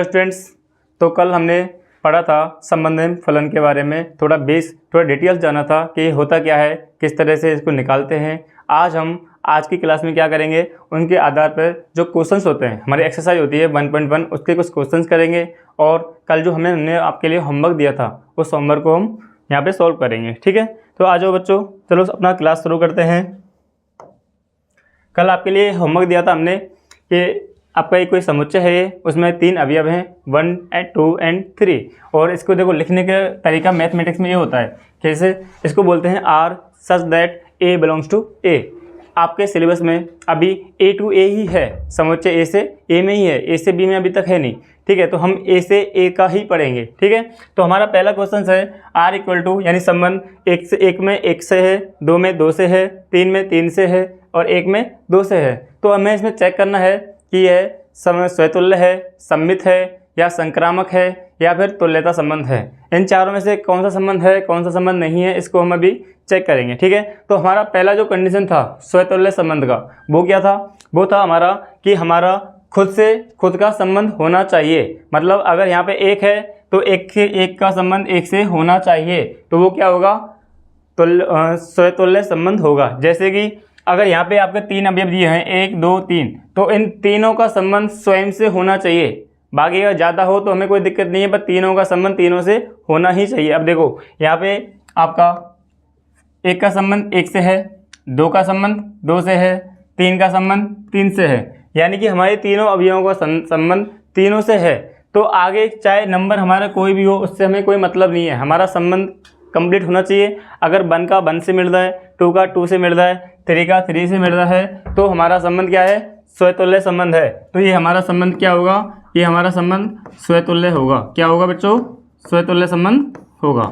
Students, तो कल हमने पढ़ा था संबंधित फलन के बारे में, थोड़ा डिटेल्स जाना था कि ये होता क्या है, किस तरह से इसको निकालते हैं। आज की क्लास में क्या करेंगे, उनके आधार पर जो क्वेश्चंस होते हैं, हमारी एक्सरसाइज होती है 1.1 उसके कुछ क्वेश्चंस करेंगे। और कल जो हमने आपके लिए होमवर्क दिया था उस होमवर्क को हम यहाँ पे सॉल्व करेंगे। ठीक है, तो आ जाओ बच्चों, चलो अपना क्लास शुरू करते हैं। कल आपके लिए होमवर्क दिया था हमने कि आपका एक कोई समुच्चय है, उसमें 3 अवयव हैं 1 and 2 and 3। और इसको देखो लिखने का तरीका मैथमेटिक्स में ये होता है, कैसे इसको बोलते हैं R such that A belongs to A. आपके सिलेबस में अभी ए टू ए ही है, समुच्चय ए से ए में ही है, ए से बी में अभी तक है नहीं। ठीक है, तो हम ए से ए का ही पढ़ेंगे। ठीक है, तो हमारा पहला क्वेश्चन है आर इक्वल टू, यानी संबंध एक में 1 से है, 2 में 2 से है, 3 में 3 से है और 1 में 2 से है। तो हमें इसमें चेक करना है कि यह स्वतुल्य है, सममित है या संक्रामक है या फिर तुल्यता संबंध है। इन चारों में से कौन सा संबंध है, कौन सा संबंध नहीं है, इसको हम अभी चेक करेंगे। ठीक है, तो हमारा पहला जो कंडीशन था स्वतुल्य संबंध का, वो क्या था? वो था हमारा कि हमारा खुद का संबंध होना चाहिए। मतलब अगर यहाँ पे 1 है तो एक का संबंध 1 से होना चाहिए, तो वो क्या होगा? स्वतुल्य संबंध होगा। जैसे कि अगर यहाँ पे आपके 3 अवयव दिए हैं 1 2 3, तो इन तीनों का संबंध स्वयं से होना चाहिए। बाकी अगर ज़्यादा हो तो हमें कोई दिक्कत नहीं है, पर तीनों का संबंध तीनों से होना ही चाहिए। अब देखो यहाँ पे आपका 1 का संबंध 1 से है, 2 का संबंध 2 से है, 3 का संबंध 3 से है, यानी कि हमारे तीनों अवयवों का संबंध तीनों से है। तो आगे चाहे नंबर हमारा कोई भी हो, उससे हमें कोई मतलब नहीं है, हमारा संबंध कंप्लीट होना चाहिए। अगर 1 का 1 से मिल रहा है, 2 का 2 से मिल रहा है, 3 का 3 से मिल रहा है, तो हमारा संबंध क्या है? स्वतुल्य संबंध है। तो ये हमारा संबंध क्या होगा? ये हमारा संबंध स्वतुल्य होगा। क्या होगा बच्चों? स्वतुल्य संबंध होगा।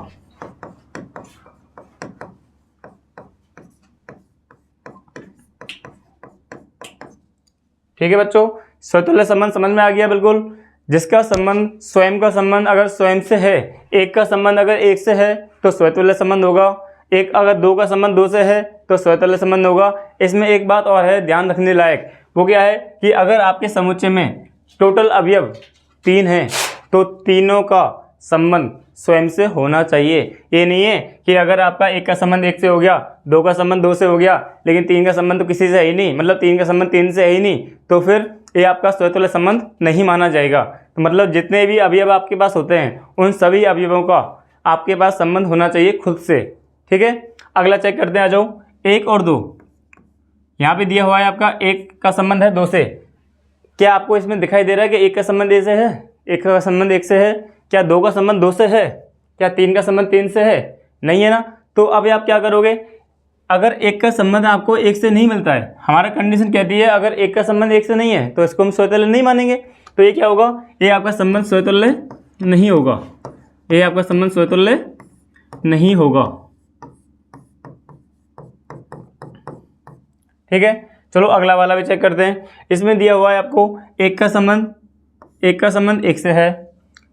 ठीक है बच्चों, स्वतुल्य संबंध समझ में आ गया बिल्कुल। जिसका संबंध स्वयं का संबंध अगर स्वयं से है, 1 का संबंध अगर 1 से है तो स्वतुल्य संबंध होगा, अगर 2 का संबंध 2 से है तो स्वतुल्य संबंध होगा। इसमें एक बात और है ध्यान रखने लायक, वो क्या है कि अगर आपके समुच्चय में टोटल अवयव 3 हैं तो तीनों का संबंध स्वयं से होना चाहिए। ये नहीं है कि अगर आपका 1 का संबंध 1 से हो गया, 2 का संबंध 2 से हो गया, लेकिन 3 का संबंध तो किसी से है ही नहीं, मतलब 3 का संबंध 3 से है ही नहीं, तो फिर ये आपका स्वतुल्य संबंध नहीं माना जाएगा। तो मतलब जितने भी अवयव आपके पास होते हैं उन सभी अवयवों का आपके पास संबंध होना चाहिए खुद से। ठीक है, अगला चेक करते हैं, आ जाओ। 1 और 2 यहाँ पे दिया हुआ है, आपका 1 का संबंध है 2 से। क्या आपको इसमें दिखाई दे रहा है कि 1 का संबंध 1 से है, 1 का संबंध 1 से है? क्या 2 का संबंध 2 से है? क्या 3 का संबंध 3 से है? नहीं है ना। तो अब आप क्या करोगे? अगर 1 का संबंध आपको 1 से नहीं मिलता है, हमारा कंडीशन कहती है अगर 1 का संबंध 1 से नहीं है तो इसको हम स्वतुल्य नहीं मानेंगे। तो ये क्या होगा? ये आपका संबंध स्वतुल्य नहीं होगा, ये आपका संबंध स्वतुल्य नहीं होगा। ठीक है, चलो अगला वाला भी चेक करते हैं। इसमें दिया हुआ है आपको 1 का संबंध 1 से है,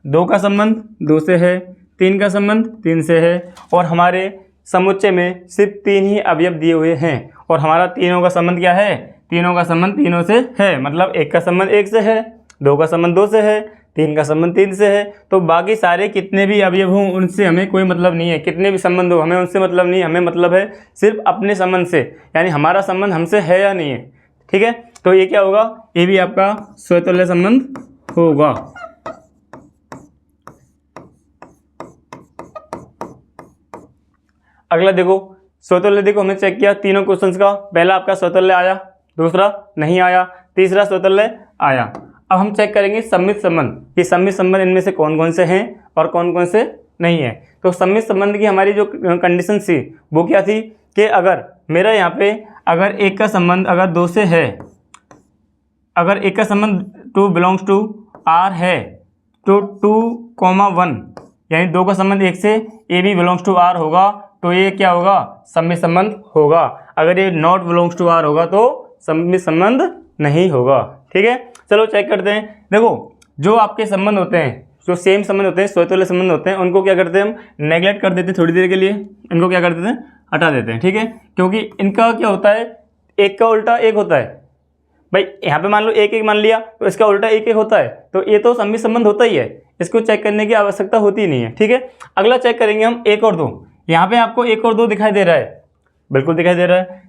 2 का संबंध 2 से है, 3 का संबंध 3 से है, और हमारे समुच्चय में सिर्फ 3 ही अवयव दिए हुए हैं। और हमारा तीनों का संबंध क्या है? तीनों का संबंध तीनों से है। मतलब 1 का संबंध 1 से है, 2 का संबंध 2 से है, 3 का संबंध 3 से है। तो बाकी सारे कितने भी अवयव हों उनसे हमें कोई मतलब नहीं है, कितने भी संबंध हो हमें उनसे मतलब नहीं, हमें मतलब है सिर्फ अपने संबंध से, यानी हमारा संबंध हमसे है या नहीं है। ठीक है, तो ये क्या होगा? ये भी आपका स्वतुल्य संबंध होगा। अगला देखो, स्वतुल्य देखो हमने चेक किया तीनों क्वेश्चंस का। पहला आपका स्वतुल्य आया, दूसरा नहीं आया, तीसरा स्वतुल्य आया। अब हम चेक करेंगे सम्मित संबंध, कि सम्मित संबंध इनमें से कौन कौन से हैं और कौन कौन से नहीं है। तो सम्मित संबंध की हमारी जो कंडीशन थी वो क्या थी कि अगर मेरा यहाँ पे अगर 1 का संबंध अगर 2 से है, अगर 1 का संबंध 2 बिलोंग्स टू आर है, तो 2,1 यानी 2 का संबंध 1 से a b belongs to R होगा, तो ये क्या होगा? सम्मित संबंध होगा। अगर ये नॉट बिलोंग्स टू आर होगा तो सम्मित संबंध नहीं होगा। ठीक है, चलो चेक करते हैं। देखो जो आपके संबंध होते हैं, जो सेम संबंध होते हैं, स्वतुल्य संबंध होते हैं, उनको क्या करते हैं हम? नेगलेक्ट कर देते हैं थोड़ी देर के लिए, इनको क्या कर देते हैं? हटा देते हैं। ठीक है, क्योंकि इनका क्या होता है, 1 का उल्टा 1 होता है। भाई यहाँ पे मान लो एक एक मान लिया तो इसका उल्टा एक एक होता है, तो ये तो सम्मिश्र संबंध होता ही है, इसको चेक करने की आवश्यकता होती ही नहीं है। ठीक है, अगला चेक करेंगे हम 1 और 2। यहाँ पे आपको 1 और 2 दिखाई दे रहा है, बिल्कुल दिखाई दे रहा है।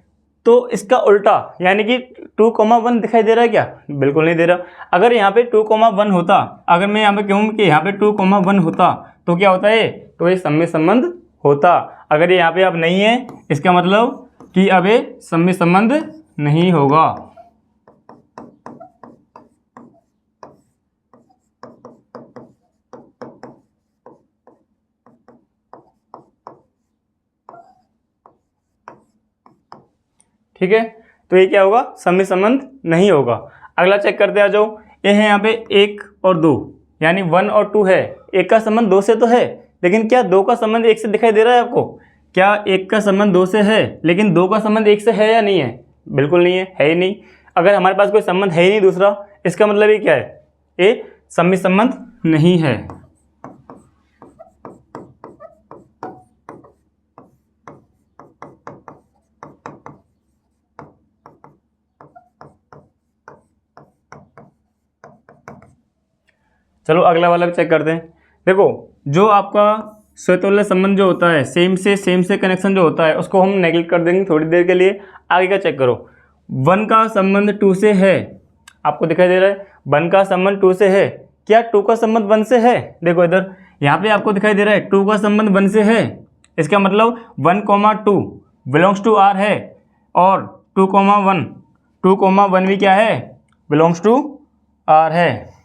तो इसका उल्टा यानी कि 2,1 दिखाई दे रहा है क्या? बिल्कुल नहीं दे रहा। अगर यहाँ पे 2,1 होता, अगर मैं यहाँ पे कहूँ कि यहाँ पे 2,1 होता तो क्या होता है? तो ये सम्मिश्र संबंध होता। अगर ये यहाँ पे अब नहीं है, इसका मतलब कि अब ये सम्मिश्र संबंध नहीं होगा। ठीक है, तो ये क्या होगा? सम्मिश्र संबंध नहीं होगा। अगला चेक करते आ जाओ। ये है यहाँ पे 1 और 2 यानी 1 और 2 है। 1 का संबंध 2 से तो है, लेकिन क्या 2 का संबंध 1 से दिखाई दे रहा है आपको? क्या 1 का संबंध 2 से है लेकिन 2 का संबंध 1 से है या नहीं है? बिल्कुल नहीं है ही नहीं। अगर हमारे पास कोई संबंध है ही नहीं दूसरा, इसका मतलब ये क्या है? ये सम्मिश्र संबंध नहीं है। चलो अगला वाला भी चेक करते हैं। देखो, जो आपका स्वतुल्य संबंध जो होता है, सेम से कनेक्शन जो होता है, उसको हम नेगलेक्ट कर देंगे थोड़ी देर के लिए। आगे का चेक करो। 1 का संबंध 2 से है, आपको दिखाई दे रहा है 1 का संबंध 2 से है। क्या 2 का संबंध 1 से है? देखो इधर यहाँ पे आपको दिखाई दे रहा है 2 का संबंध 1 से है। इसका मतलब 1,2 बिलोंग्स टू आर है, और 2,1 भी क्या है? बिलोंग्स टू आर है।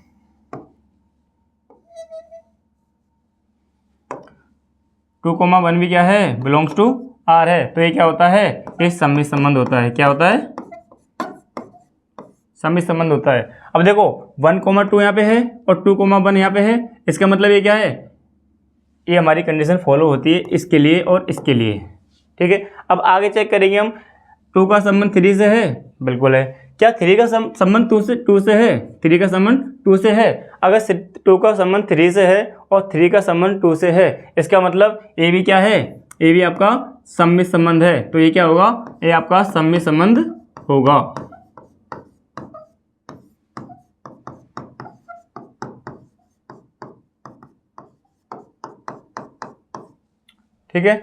2,1 भी क्या है? बिलोंग्स टू आर है। तो ये क्या होता है? ये सम्मिश्र संबंध होता है। क्या होता है? सम्मिश्र संबंध होता है। अब देखो 1,2 यहाँ पे है और 2,1 यहाँ पे है। इसका मतलब ये क्या है? ये हमारी कंडीशन फॉलो होती है इसके लिए और इसके लिए। ठीक है, अब आगे चेक करेंगे हम। 2 का संबंध 3 से है, बिल्कुल है। क्या 3 का संबंध 2 से है? 3 का संबंध 2 से है। अगर 2 का संबंध 3 से है और 3 का संबंध 2 से है, इसका मतलब ये भी क्या है? ये भी आपका सम्मिश्र संबंध है। तो ये क्या होगा? ये आपका सम्मिश्र संबंध होगा। ठीक है,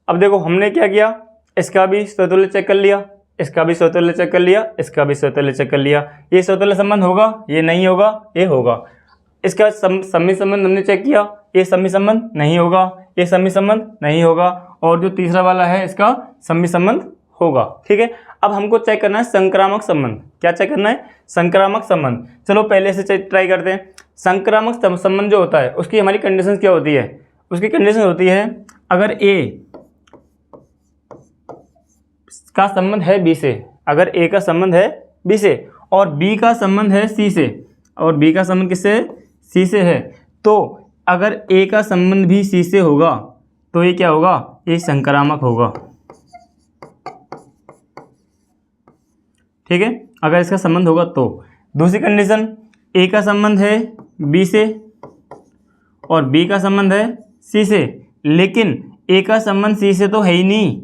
अब देखो हमने क्या किया, इसका भी स्वतुल्य चेक कर लिया, इसका भी स्वतुल्य चेक कर लिया, इसका भी स्वतुल्य चेक कर लिया। ये स्वतुल्य संबंध होगा, ये नहीं होगा, ये होगा। इसका सम्मिश्र संबंध हमने चेक किया, ये सम्मिश्र संबंध नहीं होगा, ये सम्मिश्र संबंध नहीं होगा, और जो तीसरा वाला है इसका सम्मिश्र संबंध होगा। ठीक है, अब हमको चेक करना है संक्रामक संबंध। क्या चेक करना है? संक्रामक संबंध। चलो पहले से ट्राई करते हैं। संक्रामक संबंध जो होता है उसकी हमारी कंडीशन क्या होती है? उसकी कंडीशन होती है, अगर ए का संबंध है बी से, अगर ए का संबंध है बी से और बी का संबंध है सी से, और बी का संबंध किससे? सी से है, तो अगर ए का संबंध भी सी से होगा तो ये क्या होगा? ये संक्रामक होगा। ठीक है, अगर इसका संबंध होगा तो। दूसरी कंडीशन, ए का संबंध है बी से और बी का संबंध है सी से, लेकिन ए का संबंध सी से तो है ही नहीं,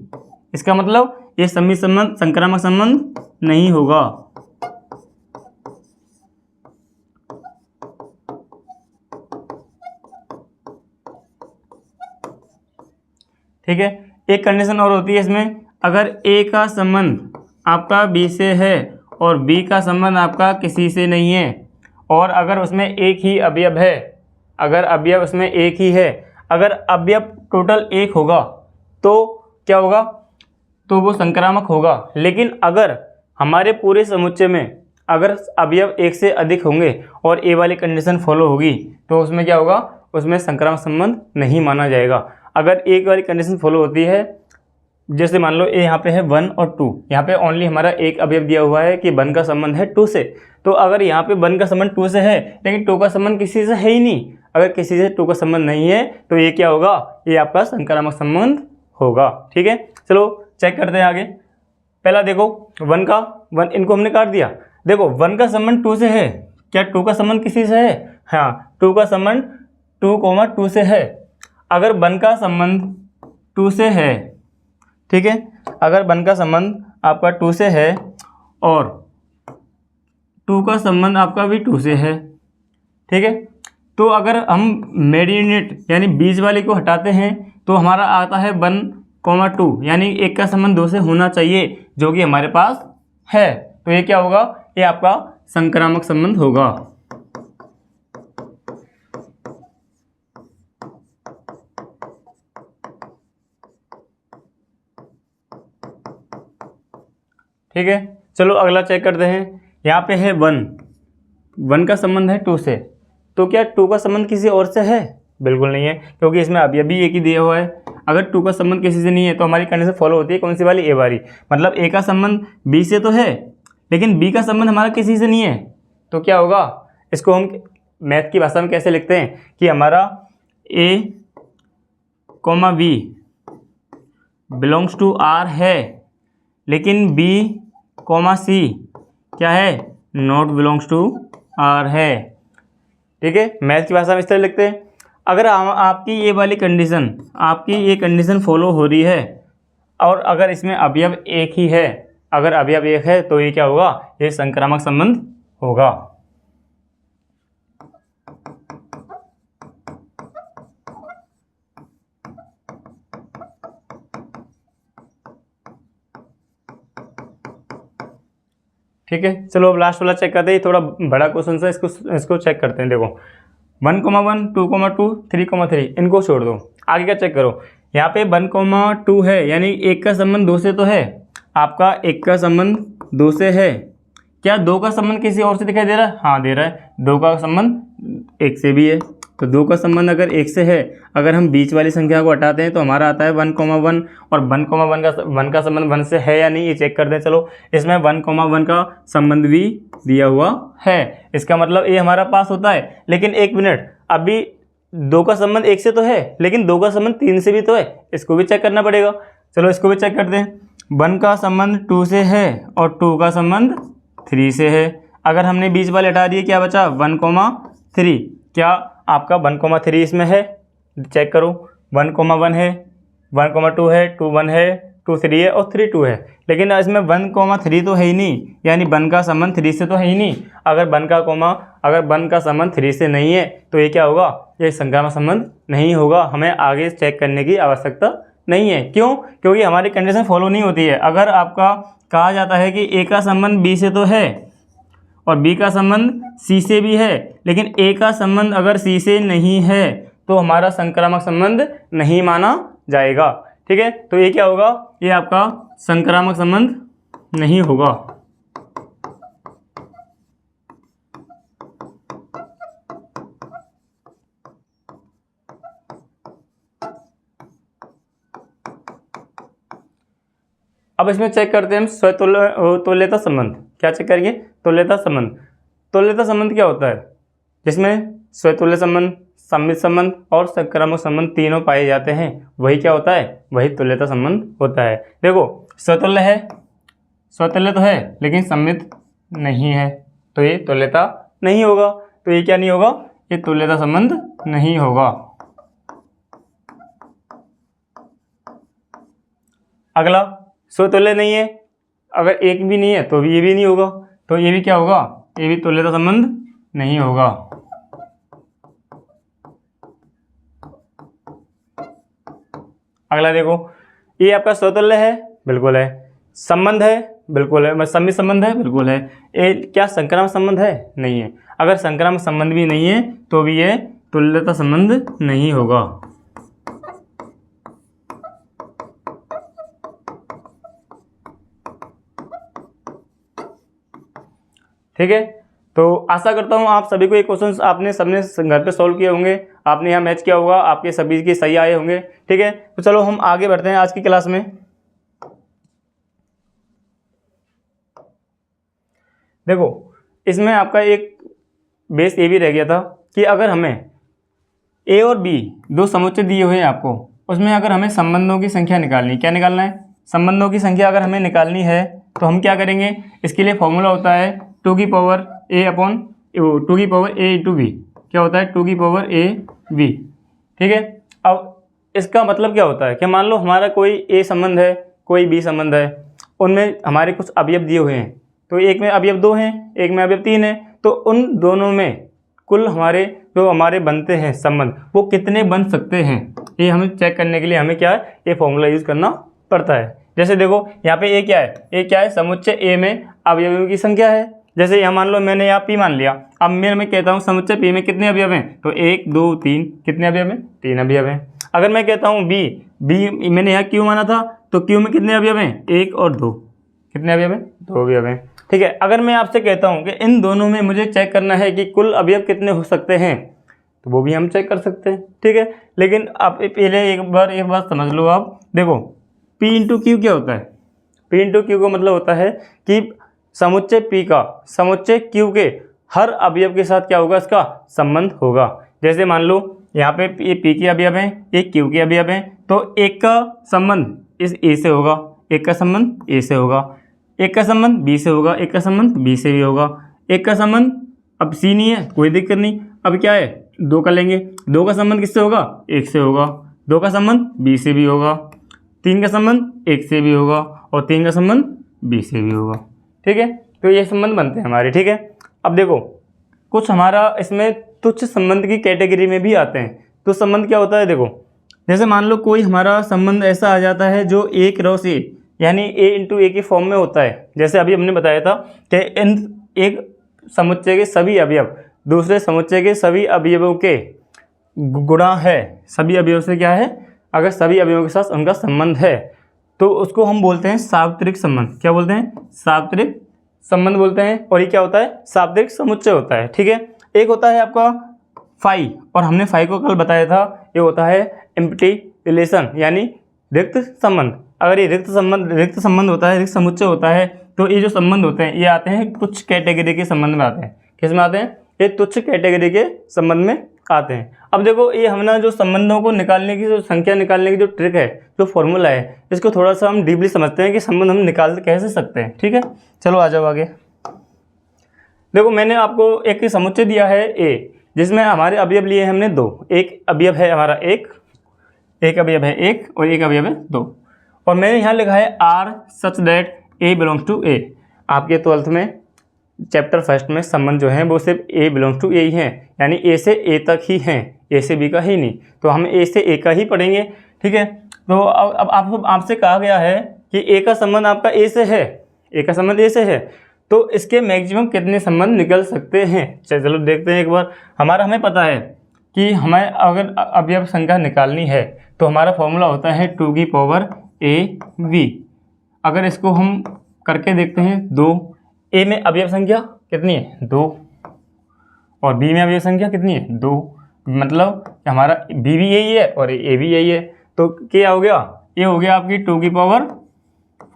इसका मतलब ये सम्मिश्र संबंध, संक्रामक संबंध नहीं होगा। ठीक है, एक कंडीशन और होती है इसमें, अगर ए का संबंध आपका बी से है और बी का संबंध आपका किसी से नहीं है, और अगर उसमें एक ही अवयव है, अगर अवयव उसमें एक ही है, अगर अवयव टोटल एक होगा तो क्या होगा? तो वो संक्रामक होगा। लेकिन अगर हमारे पूरे समुच्चय में अगर अवयव एक से अधिक होंगे और ए वाली कंडीशन फॉलो होगी तो उसमें क्या होगा? उसमें संक्रामक संबंध नहीं माना जाएगा। अगर एक वाली कंडीशन फॉलो होती है, जैसे मान लो ए यहाँ पे है 1 और 2, यहाँ पे ओनली हमारा एक अवयव दिया हुआ है कि 1 का संबंध है 2 से, तो अगर यहाँ पे 1 का संबंध 2 से है लेकिन 2 का संबंध किसी से है ही नहीं, अगर किसी से 2 का संबंध नहीं है तो ये क्या होगा? ये आपका संक्रामक संबंध होगा। ठीक है, चलो चेक करते हैं आगे। पहला देखो 1 इनको हमने काट दिया। देखो 1 का संबंध 2 से है, क्या 2 का संबंध किसी से है? हाँ, 2 का संबंध 2,2 से है। अगर 1 का संबंध 2 से है, ठीक है, अगर 1 का संबंध आपका 2 से है और 2 का संबंध आपका भी 2 से है, ठीक है। तो अगर हम मेडियनेट यानी बीच वाले को हटाते हैं तो हमारा आता है 1,2, यानी 1 का संबंध 2 से होना चाहिए, जो कि हमारे पास है। तो ये क्या होगा, ये आपका संक्रामक संबंध होगा। ठीक है, चलो अगला चेक करते हैं। यहाँ पे है 1 का संबंध है 2 से, तो क्या 2 का संबंध किसी और से है? बिल्कुल नहीं है, क्योंकि इसमें अभी एक ही दिया हुआ है। अगर 2 का संबंध किसी से नहीं है तो हमारी कंडीशन फॉलो होती है, कौन सी वाली? ए वाली। मतलब ए का संबंध बी से तो है, लेकिन बी का संबंध हमारा किसी से नहीं है, तो क्या होगा? इसको हम मैथ की भाषा में कैसे लिखते हैं कि हमारा A comma B belongs to R है, लेकिन बी कॉमा सी क्या है? नॉट बिलोंग्स टू आर है। ठीक है, मैथ की भाषा में इस तरह लिखते हैं। अगर आपकी ये वाली कंडीशन, आपकी ये कंडीशन फॉलो हो रही है और अगर इसमें अवयव एक ही है, अगर अवयव एक है तो ये क्या होगा? ये संक्रामक संबंध होगा। ठीक है, चलो अब लास्ट वाला चेक करते हैं। थोड़ा बड़ा क्वेश्चन है, इसको चेक करते हैं। देखो 1,1, 2,2, 3,3 इनको छोड़ दो, आगे का चेक करो। यहाँ पे 1,2 है, यानी 1 का संबंध 2 से तो है। आपका 1 का संबंध 2 से है। क्या 2 का संबंध किसी और से दिखाई दे रहा है? हाँ दे रहा है। 2 का संबंध 1 से भी है, तो 2 का संबंध अगर 1 से है, अगर हम बीच वाली संख्या को हटाते हैं तो हमारा आता है 1,1, और 1,1 का संबंध 1 से है या नहीं ये चेक कर दें। चलो इसमें 1,1 का संबंध भी दिया हुआ है, इसका मतलब ये हमारा पास होता है। लेकिन एक मिनट, अभी 2 का संबंध 1 से तो है, लेकिन 2 का संबंध 3 से भी तो है, इसको भी चेक करना पड़ेगा। चलो इसको भी चेक करते हैं। 1 का संबंध 2 से है और 2 का संबंध 3 से है। अगर हमने बीच वाले हटा दिए, क्या बचा? 1,3। क्या आपका 1,3 इसमें है? चेक करो, 1,1 है, 1,2 है, 2,1 है, 2,3 है और 3,2 है। लेकिन इसमें 1,3 तो है ही नहीं, यानी 1 का संबंध 3 से तो है ही नहीं। अगर 1 का संबंध 3 से नहीं है तो ये क्या होगा? ये संक्रामक संबंध नहीं होगा। हमें आगे चेक करने की आवश्यकता नहीं है। क्यों? क्योंकि हमारी कंडीशन फॉलो नहीं होती है। अगर आपका कहा जाता है कि ए का संबंध बी से तो है और बी का संबंध सी से भी है, लेकिन ए का संबंध अगर सी से नहीं है तो हमारा संक्रामक संबंध नहीं माना जाएगा। ठीक है, तो ये क्या होगा? ये आपका संक्रामक संबंध नहीं होगा। अब इसमें चेक करते हैं हम स्वतुल्यता संबंध। क्या चेक करेंगे? तुल्यता संबंध। तुल्यता संबंध क्या होता है? जिसमें स्वतुल्य संबंध, सम्मित संबंध और संक्रामक संबंध तीनों पाए जाते हैं, वही क्या होता है? वही तुल्यता संबंध होता है। देखो स्वतुल्य है, स्वतुल्य तो है लेकिन सम्मित नहीं है, तो ये तुल्यता नहीं होगा। तो ये क्या नहीं होगा? ये तुल्यता संबंध नहीं होगा। अगला स्वतुल्य नहीं है, अगर एक भी नहीं है तो ये भी नहीं होगा, तो ये भी क्या होगा? ये भी तुल्यता संबंध नहीं होगा। अगला देखो, ये आपका स्वतुल्य है, बिल्कुल है। संबंध है, बिल्कुल है। सम्मित संबंध है, बिल्कुल है। ये क्या संक्रामक संबंध है? नहीं है। अगर संक्रामक संबंध भी नहीं है तो भी ये तुल्यता संबंध नहीं होगा। ठीक है, तो आशा करता हूँ आप सभी को ये क्वेश्चंस आपने सबने घर पे सॉल्व किए होंगे, आपने यहाँ मैच किया होगा, आपके सभी के सही आए होंगे। ठीक है, तो चलो हम आगे बढ़ते हैं आज की क्लास में। देखो इसमें आपका एक बेस ये भी रह गया था कि अगर हमें ए और बी दो समुच्चय दिए हुए हैं आपको, उसमें अगर हमें संबंधों की संख्या निकालनी, क्या निकालना है? संबंधों की संख्या अगर हमें निकालनी है तो हम क्या करेंगे? इसके लिए फॉर्मूला होता है 2 की पावर a अपॉन 2 की पावर a इंटू बी। क्या होता है? 2 की पावर a b। ठीक है, अब इसका मतलब क्या होता है कि मान लो हमारा कोई a संबंध है, कोई b संबंध है, उनमें हमारे कुछ अवयव दिए हुए हैं। तो एक में अवयव 2 हैं, एक में अवयव 3 है, तो उन दोनों में कुल हमारे जो हमारे बनते हैं संबंध वो कितने बन सकते हैं, ये हमें चेक करने के लिए हमें क्या है, ये फॉर्मूला यूज़ करना पड़ता है। जैसे देखो यहाँ पे ए क्या है, ए क्या है, समुच्चय ए में अवयवों की संख्या है। जैसे यहाँ मान लो मैंने यहाँ पी मान लिया, अब मैं कहता हूँ समुच्चय पी में कितने अवयव हैं, तो 1 2 3, कितने अवयव हैं, 3 अवयव हैं। अगर मैं कहता हूँ बी मैंने यहाँ क्यू माना था, तो क्यू में कितने अवयव हैं, 1 और 2, कितने अवयव हैं, 2 अवयव हैं। ठीक है, अगर मैं आपसे कहता हूँ कि इन दोनों में मुझे चेक करना है कि कुल अवयव कितने हो सकते हैं, तो वो भी हम चेक कर सकते हैं। ठीक है, लेकिन आप पहले एक बात समझ लो। आप देखो P इंटू क्यू क्या होता है, P इंटू क्यू का मतलब होता है कि समुच्चय P का समुच्चय Q के हर अवयव के साथ क्या होगा, इसका संबंध होगा। जैसे मान लो यहाँ पे ये P के अवयव हैं, एक Q के अवयव हैं, तो एक का संबंध इस A से होगा, एक का संबंध A से होगा, एक का संबंध B से होगा, एक का संबंध B से भी होगा, एक का संबंध अब C नहीं है, कोई दिक्कत नहीं, अब क्या है 2 का लेंगे, 2 का संबंध किससे होगा, 1 से होगा, 2 का संबंध B से भी होगा, 3 का संबंध 1 से भी होगा और 3 का संबंध B से भी होगा। ठीक है, तो ये संबंध बनते हैं हमारे। ठीक है, अब देखो कुछ हमारा इसमें तुच्छ संबंध की कैटेगरी में भी आते हैं। तो संबंध क्या होता है, देखो जैसे मान लो कोई हमारा संबंध ऐसा आ जाता है जो एक रॉ से यानी a इंटू ए की फॉर्म में होता है। जैसे अभी हमने बताया था कि इन एक समुच्चय के सभी अवयव दूसरे समुच्चय के सभी अवयवों के गुणा है, सभी अवयव से क्या है, अगर सभी अवयवों के साथ उनका संबंध है तो उसको हम बोलते हैं सार्वत्रिक संबंध। क्या बोलते हैं, सार्वत्रिक संबंध बोलते हैं। और ये क्या होता है, सार्वत्रिक समुच्चय होता है। ठीक है, एक होता है आपका फाई, और हमने फाई को कल बताया था, ये होता है एम्प्टी रिलेशन यानी रिक्त संबंध। अगर ये रिक्त संबंध होता है, रिक्त समुच्चय होता है, तो ये जो संबंध होते हैं ये आते हैं तुच्छ कैटेगरी के संबंध में आते हैं। किस में आते हैं, ये तुच्छ कैटेगरी के संबंध में आते हैं। अब देखो ये हमने जो संबंधों को निकालने की जो संख्या निकालने की जो ट्रिक है, जो फॉर्मूला है, इसको थोड़ा सा हम डीपली समझते हैं कि संबंध हम निकाल कैसे सकते हैं। ठीक है, चलो आ जाओ आगे। देखो मैंने आपको एक समुच्चय दिया है ए, जिसमें हमारे अवयव लिए हमने 2, एक अवयव है हमारा एक अवयव है 1 और एक अवयव है 2, और मैंने यहाँ लिखा है R such that A belongs to A. आपके 12th में चैप्टर फर्स्ट में संबंध जो है वो सिर्फ ए बिलोंग्स टू ए ही है, यानी ए से ए तक ही हैं, ए से बी का ही नहीं, तो हम ए से ए का ही पढ़ेंगे। ठीक है, तो अब आपसे कहा गया है कि ए का संबंध आपका ए से है, ए का संबंध ए से है, तो इसके मैक्सिमम कितने संबंध निकल सकते हैं। चलो देखते हैं एक बार। हमें पता है कि हमें अगर अवयव संख्या निकालनी है तो हमारा फॉर्मूला होता है 2 की पावर ए वी। अगर इसको हम करके देखते हैं, 2 ए में अवयव संख्या कितनी है, 2, और बी में अवयव संख्या कितनी है, 2, मतलब हमारा बी भी यही है और ए भी यही है, तो क्या हो गया, ये हो गया आपकी 2 की पावर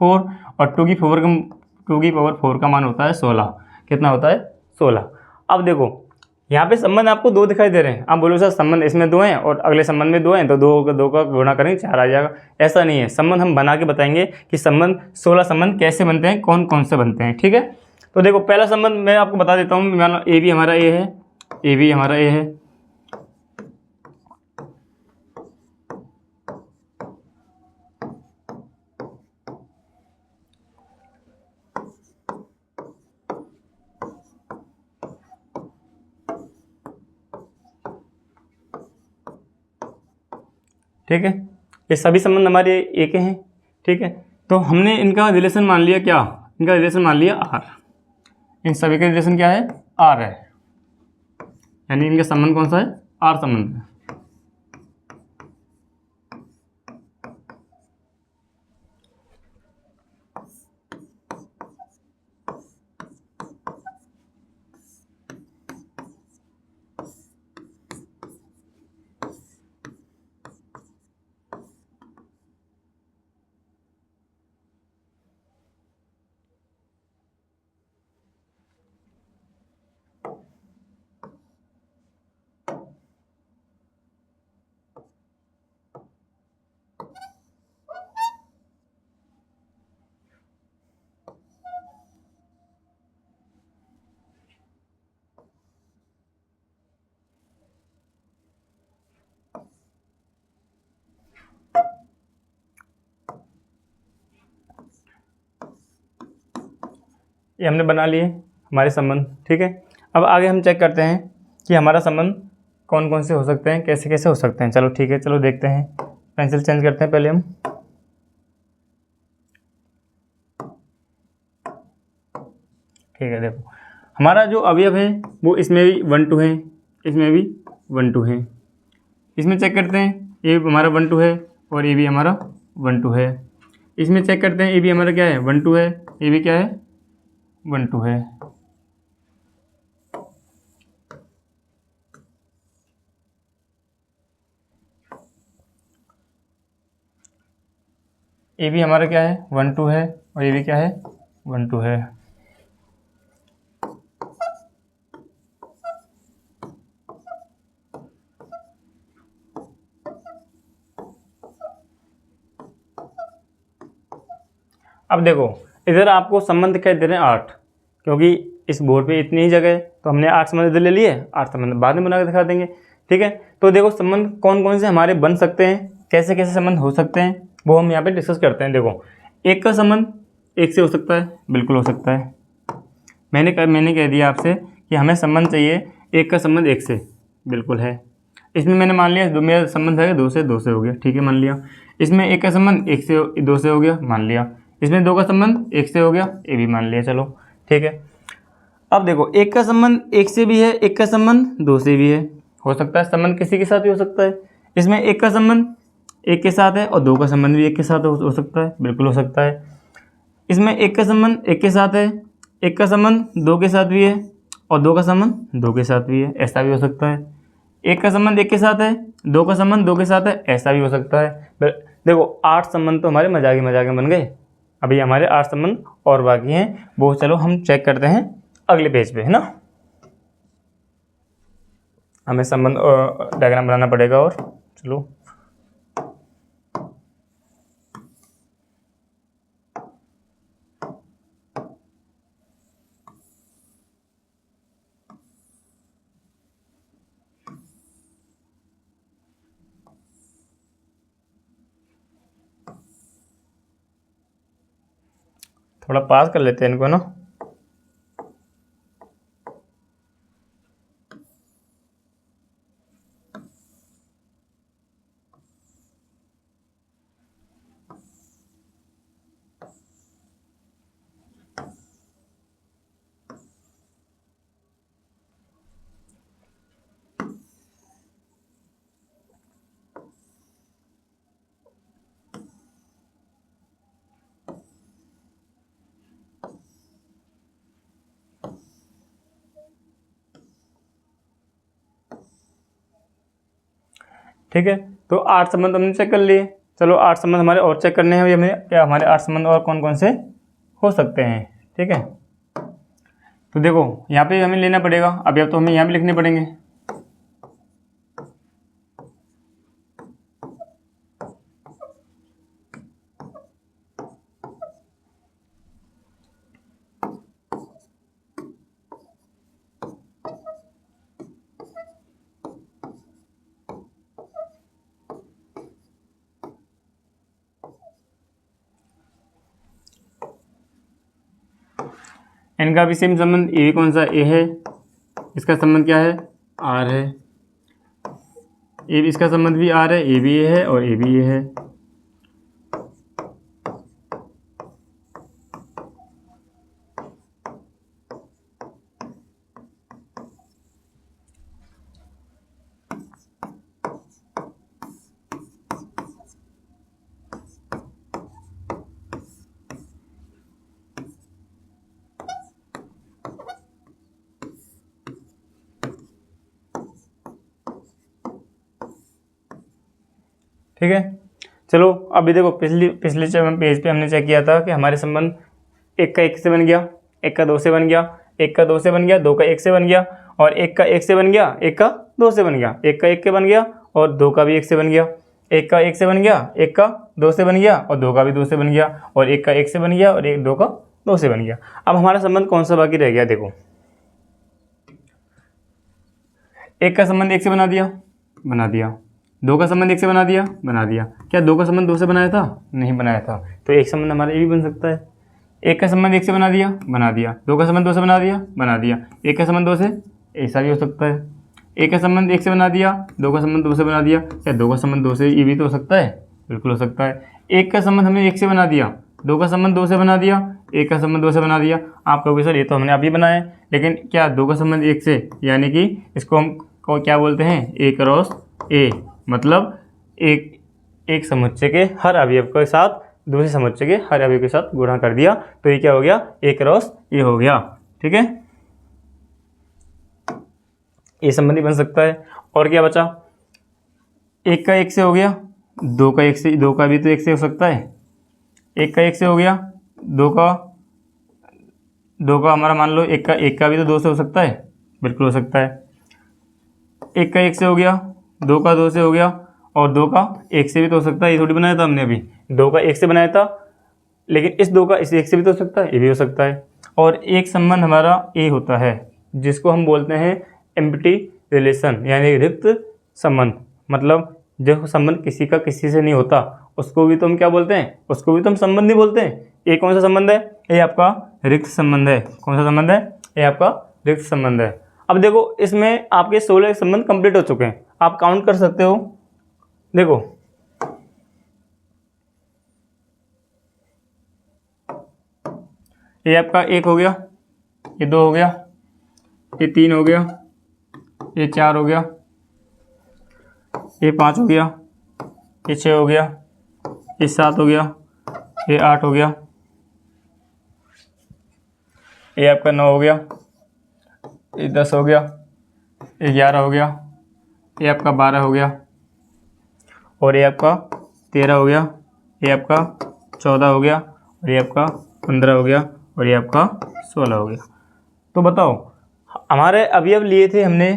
4, और 2 की पावर 4 का मान होता है 16। कितना होता है, 16। अब देखो यहाँ पे संबंध आपको 2 दिखाई दे रहे हैं। आप बोलो सर संबंध इसमें 2 हैं और अगले संबंध में 2 हैं, तो 2 का गुणा करेंगे 4 आ जाएगा। ऐसा नहीं है, संबंध हम बना के बताएंगे कि संबंध 16 संबंध कैसे बनते हैं, कौन कौन से बनते हैं। ठीक है, तो देखो पहला संबंध मैं आपको बता देता हूँ। मान लो ए भी हमारा ए है, ए भी हमारा ए है, ठीक है, ये सभी संबंध हमारे ए के हैं। ठीक है, तो हमने इनका रिलेशन मान लिया क्या, इनका रिलेशन मान लिया आर, इन सभी का रिलेशन क्या है, आर है, यानी इनका संबंध कौन सा है, आर संबंध है। ये हमने बना लिए हमारे संबंध, ठीक है। अब आगे हम चेक करते हैं कि हमारा संबंध कौन कौन से हो सकते हैं, कैसे कैसे हो सकते हैं। चलो ठीक है, चलो देखते हैं। पेंसिल चेंज करते हैं पहले हम। ठीक है, देखो हमारा जो अवयव है वो इसमें भी 1 2 है, इसमें भी 1 2 है। इसमें चेक करते हैं, ये हमारा 1 2 है और ये भी हमारा 1 2 है। इसमें चेक करते हैं, ये भी हमारा क्या है 1 2 है, ये भी क्या है 1 2 है। ये भी हमारा क्या है 1 2 है और ये भी क्या है 1 2 है। अब देखो इधर आपको संबंध दिखाई दे रहे हैं 8, क्योंकि इस बोर्ड पे इतनी ही जगह है तो हमने 8 संबंध इधर ले लिए, 8 संबंध बाद में बना के दिखा देंगे, ठीक है। तो देखो संबंध कौन कौन से हमारे बन सकते हैं, कैसे कैसे संबंध हो सकते हैं, वो हम यहाँ पे डिस्कस करते हैं। देखो एक का संबंध एक से हो सकता है, बिल्कुल हो सकता है। मैंने कह दिया आपसे कि हमें संबंध चाहिए एक का संबंध एक से, बिल्कुल है। इसमें मैंने मान लिया मेरा संबंध है 2 से हो गया, ठीक है, मान लिया। इसमें एक का संबंध 1 से 2 से हो गया, मान लिया। इसमें 2 का संबंध 1 से हो गया, ये भी मान लिया, चलो ठीक है। अब देखो एक का संबंध 1 से भी है, एक का संबंध 2 से भी है, हो सकता है संबंध किसी के साथ भी हो सकता है। इसमें एक का संबंध 1 के साथ है और 2 का संबंध भी 1 के साथ हो सकता है, बिल्कुल हो सकता है। इसमें एक का संबंध 1 के साथ है, एक का संबंध 2 के साथ भी है और 2 का संबंध 2 के साथ भी है, ऐसा भी हो सकता है। एक का संबंध 1 के साथ है, 2 का संबंध 2 के साथ है, ऐसा भी हो सकता है। देखो 8 संबंध तो हमारे मजाक में बन गए। अभी हमारे 8 संबंध और बाकी हैं, वो चलो हम चेक करते हैं अगले पेज पे, है ना। हमें संबंध डायग्राम बनाना पड़ेगा और चलो थोड़ा पास कर लेते हैं इनको ना। ठीक है, तो 8 संबंध हमने चेक कर लिए। चलो 8 संबंध हमारे और चेक करने हैं, हमें क्या हमारे 8 संबंध और कौन कौन से हो सकते हैं, ठीक है। तो देखो यहाँ पे हमें लेना पड़ेगा, अब तो हमें यहाँ पे लिखने पड़ेंगे। इनका भी सेम संबंध, ए कौन सा ए है, इसका संबंध क्या है आर है, ए इसका संबंध भी आर है, ए भी ए है और ए भी ए है। ठीक है, चलो अभी देखो पिछले पेज पे हमने चेक किया था कि हमारे संबंध एक का 1 से बन गया, एक का 2 से बन गया, एक का 2 से बन गया, 2 का 1 से बन गया और एक का 1 से बन गया, एक का 2 से बन गया, एक का 1 के बन गया और 2 का भी 1 से बन गया, एक का 1 से बन गया, एक का 2 से बन गया और 2 का भी 2 से बन गया और एक का 1 से बन गया और एक 2 का 2 से बन गया। अब हमारा संबंध कौन सा बाकी रह गया, देखो एक का संबंध 1 से बना दिया, 2 का संबंध 1 से बना दिया। क्या 2 का संबंध 2 से बनाया था, नहीं बनाया था, तो एक संबंध हमारा ये भी बन सकता है। एक का संबंध एक से बना दिया, दो का संबंध दो से बना दिया, एक का संबंध दो से, ऐसा भी हो सकता है। एक का संबंध एक से बना दिया, दो का संबंध दो से बना दिया, या दो का संबंध दो से, ये भी तो हो सकता है, बिल्कुल हो सकता है। एक का संबंध हमने एक से बना दिया, दो का संबंध दो से बना दिया, एक का संबंध दो से बना दिया। आप कहोगे सर ये तो हमने अभी बनाया है, लेकिन क्या दो का संबंध एक से, यानी कि इसको हम क्या बोलते हैं, ए क्रॉस ए, मतलब एक समुच्चय के हर अवयव के साथ दूसरे समुच्चय के हर अवयव के साथ गुणा कर दिया, तो ये क्या हो गया, ए क्रॉस ए हो गया। ठीक है, ये संबंधी बन सकता है। और क्या बचा, एक का एक से हो गया, दो का एक से, दो का भी तो एक से हो सकता है, एक का एक से हो गया, दो का हमारा मान लो एक का भी तो दो से हो सकता है, बिल्कुल हो सकता है। एक का एक से हो गया, दो का दो से हो गया, और दो का एक से भी तो हो सकता है, ये थोड़ी बनाया था हमने अभी, दो का एक से बनाया था, लेकिन इस दो का इस एक से भी तो हो सकता है, ये भी हो सकता है। और एक संबंध हमारा ए होता है जिसको हम बोलते हैं एम्प्टी रिलेशन, यानी रिक्त संबंध, मतलब जो संबंध किसी का किसी से नहीं होता उसको भी तो हम क्या बोलते हैं, उसको भी तो हम संबंध ही बोलते हैं। ये कौन सा संबंध है, ये आपका रिक्त संबंध है। कौन सा संबंध है, ये आपका रिक्त संबंध है। अब देखो इसमें आपके 16 संबंध कंप्लीट हो चुके हैं, आप काउंट कर सकते हो। देखो ये आपका एक हो गया, ये दो हो गया, ये तीन हो गया, ये चार हो गया, ये पाँच हो गया, ये छः हो गया, ये सात हो गया, ये आठ हो गया, ये आपका नौ हो गया, ये 10 हो गया, ये 11 हो गया, ये आपका 12 हो गया, और ये आपका 13 हो गया, ये आपका 14 हो गया, और ये आपका 15 हो गया, और ये आपका 16 हो गया। तो बताओ हमारे अवयव लिए थे हमने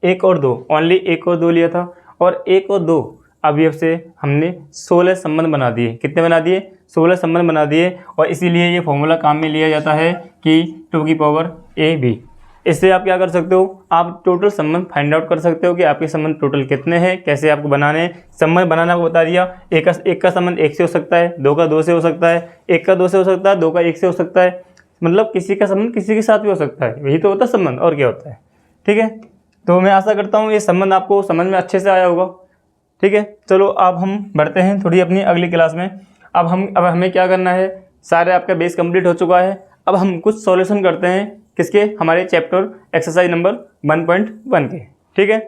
एक और दो, ओनली एक और दो लिया था, और एक और दो अवयव से हमने 16 संबंध बना दिए। कितने बना दिए, 16 संबंध बना दिए। और इसीलिए ये फॉर्मूला काम में लिया जाता है कि 2 की पावर AB। इससे आप क्या कर सकते हो, आप टोटल संबंध फाइंड आउट कर सकते हो कि आपके संबंध टोटल कितने हैं, कैसे आपको बनाने हैं। संबंध बनाना को बता दिया, एक का संबंध एक से हो सकता है, दो का दो से हो सकता है, एक का दो से हो सकता है, दो का एक से हो सकता है, मतलब किसी का संबंध किसी के साथ भी हो सकता है। यही तो होता है संबंध, और क्या होता है। ठीक है, तो मैं आशा करता हूँ ये संबंध आपको समझ में अच्छे से आया होगा। ठीक है, चलो अब हम बढ़ते हैं थोड़ी अपनी अगली क्लास में। अब हमें क्या करना है, सारे आपका बेस कंप्लीट हो चुका है। अब हम कुछ सॉल्यूशन करते हैं, किसके, हमारे चैप्टर एक्सरसाइज नंबर 1.1 के। ठीक है,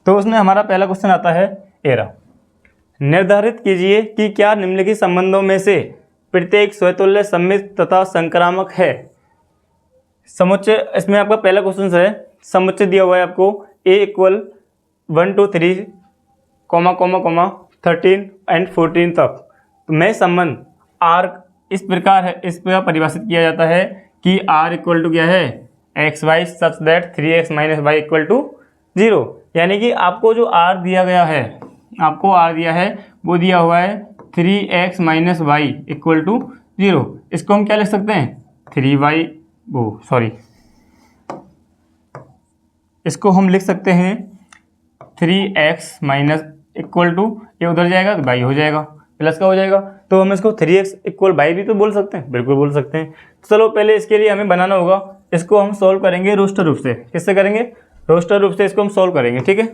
तो उसमें हमारा पहला क्वेश्चन आता है एरा। निर्धारित कीजिए कि क्या निम्नलिखित संबंधों में से प्रत्येक स्वतुल्य सममित तथा संक्रामक है। समुच्चय, इसमें आपका पहला क्वेश्चन है, समुच्चय दिया हुआ है आपको A = 1 to 3, 13 and 14 तक। तो मैं संबंध R इस प्रकार है, इस प्रकार परिभाषित किया जाता है कि R = क्या है, xy such that 3x - y = 0। यानी कि आपको जो R दिया गया है, आपको R दिया है, वो दिया हुआ है 3x - y = 0। इसको हम क्या लिख सकते हैं, 3y, इसको हम लिख सकते हैं 3x - ये उधर जाएगा तो y हो जाएगा, प्लस का हो जाएगा। तो हम इसको 3x = y भी तो बोल सकते हैं, बिल्कुल बोल सकते हैं। चलो पहले इसके लिए हमें बनाना होगा, इसको हम सॉल्व करेंगे रोस्टर रूप से। किससे करेंगे, रोस्टर रूप से इसको हम सॉल्व करेंगे। ठीक है,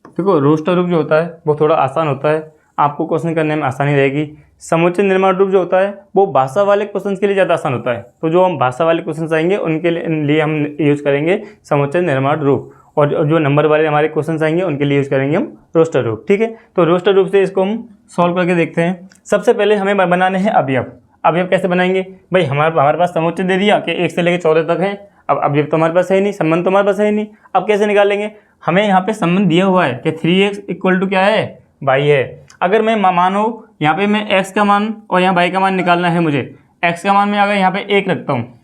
देखो रोस्टर रूप जो होता है वो थोड़ा आसान होता है, आपको क्वेश्चन करने में आसानी रहेगी। समुच्चय निर्माण रूप जो होता है वो भाषा वाले क्वेश्चन के लिए ज़्यादा आसान होता है। तो जो हम भाषा वाले क्वेश्चन आएंगे उनके लिए हम यूज़ करेंगे समुच्चय निर्माण रूप, और जो नंबर वाले हमारे क्वेश्चन आएंगे उनके लिए यूज़ करेंगे हम रोस्टर रूप। ठीक है, तो रोस्टर रूप से इसको हम सॉल्व करके देखते हैं। सबसे पहले हमें बनाने हैं अवयव। अवयव कैसे बनाएंगे भाई, हमारे पास समुच्चय दे दिया कि 1 से लेकर 14 तक है। अब अवयव तो हमारे पास है ही नहीं, संबंध तो हमारे पास है ही नहीं। अब कैसे निकालेंगे, हमें यहाँ पे संबंध दिया हुआ है कि 3x = क्या है, y है। अगर मैं मानो यहाँ पे मैं x का मान और यहाँ y का मान निकालना है मुझे, x का मान मैं अगर यहाँ पे 1 रखता हूँ,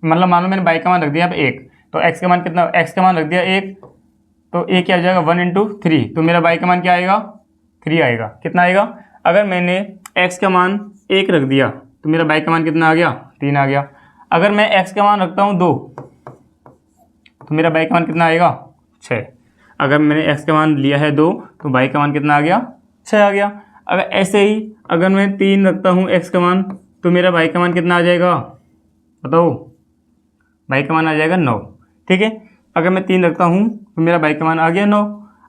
मतलब मानो मैंने y का मान रख दिया यहाँ पे 1, तो x का मान कितना, x का मान रख दिया 1, तो a क्या आ जाएगा 1 × 3, तो मेरा y का मान क्या आएगा, 3 आएगा। कितना आएगा, अगर मैंने x का मान 1 रख दिया तो मेरा y का मान कितना आ गया, 3 आ गया। अगर मैं x का मान रखता हूँ 2, तो मेरा y का मान कितना आएगा, 6। अगर मैंने x का मान लिया है 2 तो y का मान कितना आ गया, 6 आ गया। अगर ऐसे ही अगर मैं 3 रखता हूँ x का मान तो मेरा y का मान कितना आ जाएगा बताओ, y का मान आ जाएगा 9। ठीक है, अगर मैं 3 रखता हूँ तो मेरा y का मान आ गया 9।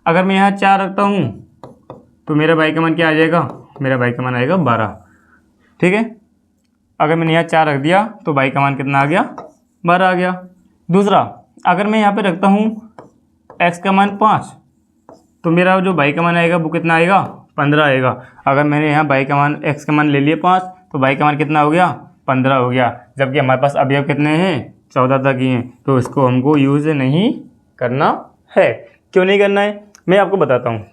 अगर मैं यहाँ 4 रखता हूँ तो मेरा y का मान क्या आ जाएगा, मेरा y का मान आएगा 12। ठीक है, अगर मैंने यहाँ 4 रख दिया तो y का मान कितना आ गया, 12 आ गया। दूसरा, अगर मैं यहाँ पे रखता हूँ x का मान 5 तो मेरा जो y का मान आएगा वो कितना आएगा, 15 आएगा। अगर मैंने यहाँ y का मान x का मान ले लिया 5 तो y का मान कितना हो गया, 15 हो गया। जबकि हमारे पास अवयव कितने हैं, 14 तक ही हैं, तो इसको हमको यूज़ नहीं करना है। क्यों नहीं करना है मैं आपको बताता हूँ।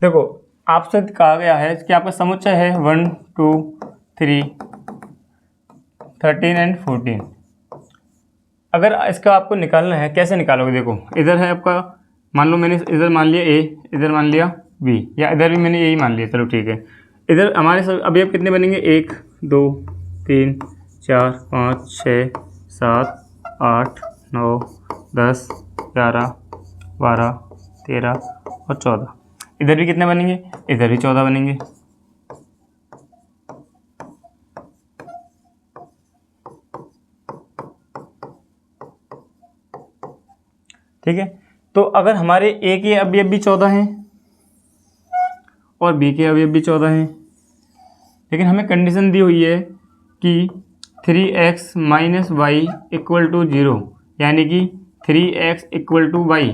देखो आपसे कहा गया है कि आपका समुच्चय है 1 2 3 13 एंड 14। अगर इसका आपको निकालना है, कैसे निकालोगे, देखो इधर है आपका, मान लो मैंने इधर मान लिया a, इधर मान लिया b, या इधर भी मैंने यही मान लिया, चलो ठीक है। इधर हमारे सब अवयव कितने बनेंगे, 1 2 3 4 5 6 7 8 9 10 11 12 13 और 14। इधर भी कितने बनेंगे, इधर भी 14 बनेंगे। ठीक है, तो अगर हमारे a के अवयव भी 14 हैं और b के अवयव भी 14 हैं, लेकिन हमें कंडीशन दी हुई है कि 3x minus Y equal to 0, यानी कि 3x इक्वल टू वाई।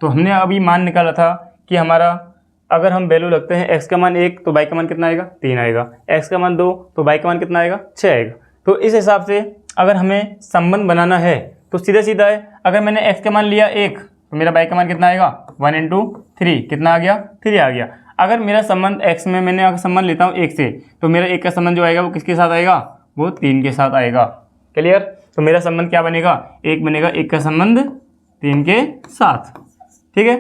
तो हमने अभी मान निकाला था कि हमारा अगर हम वैल्यू रखते हैं x का मान 1 तो y का मान कितना आएगा, 3 आएगा। x का मान 2 तो y का मान कितना आएगा, 6 आएगा। तो इस हिसाब से अगर हमें संबंध बनाना है तो सीधा सीधा है, अगर मैंने x का मान लिया 1 तो मेरा y का मान कितना आएगा, 1 इंटू 3 कितना आ गया, 3 आ गया। अगर मेरा संबंध x में मैंने अगर संबंध लेता हूँ 1 से तो मेरा 1 का संबंध जो आएगा वो किसके साथ आएगा, वो 3 के साथ आएगा। क्लियर, तो मेरा संबंध क्या बनेगा, 1 बनेगा, 1 का संबंध 3 के साथ। ठीक है,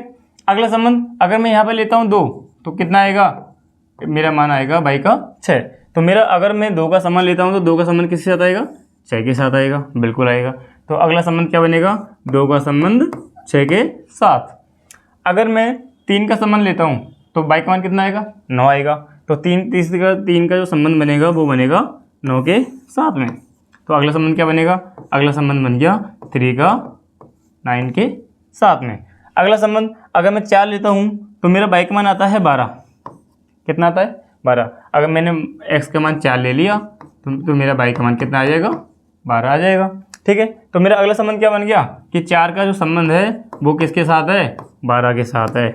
अगला संबंध अगर मैं यहाँ पे लेता हूँ 2 तो कितना आएगा, मेरा मान आएगा y का 6। तो मेरा अगर मैं 2 का संबंध लेता हूँ तो 2 का संबंध किसके साथ आएगा, 6 के साथ आएगा, बिल्कुल आएगा। तो अगला संबंध क्या बनेगा, 2 का संबंध 6 के साथ। अगर मैं 3 का संबंध लेता हूँ तो y का मान कितना आएगा, 9 आएगा। तो 3 का जो संबंध बनेगा वो बनेगा 9 के साथ में। तो अगला संबंध क्या बनेगा, अगला संबंध बन गया 3 का 9 के साथ में। अगला संबंध अगर मैं 4 लेता हूँ तो मेरा y का मान आता है 12। कितना आता है, 12। अगर मैंने x का मान 4 ले लिया तो मेरा y का मान कितना आ जाएगा, 12 आ जाएगा। ठीक है, तो मेरा अगला संबंध क्या बन गया कि 4 का जो संबंध है वो किसके साथ है, 12 के साथ है।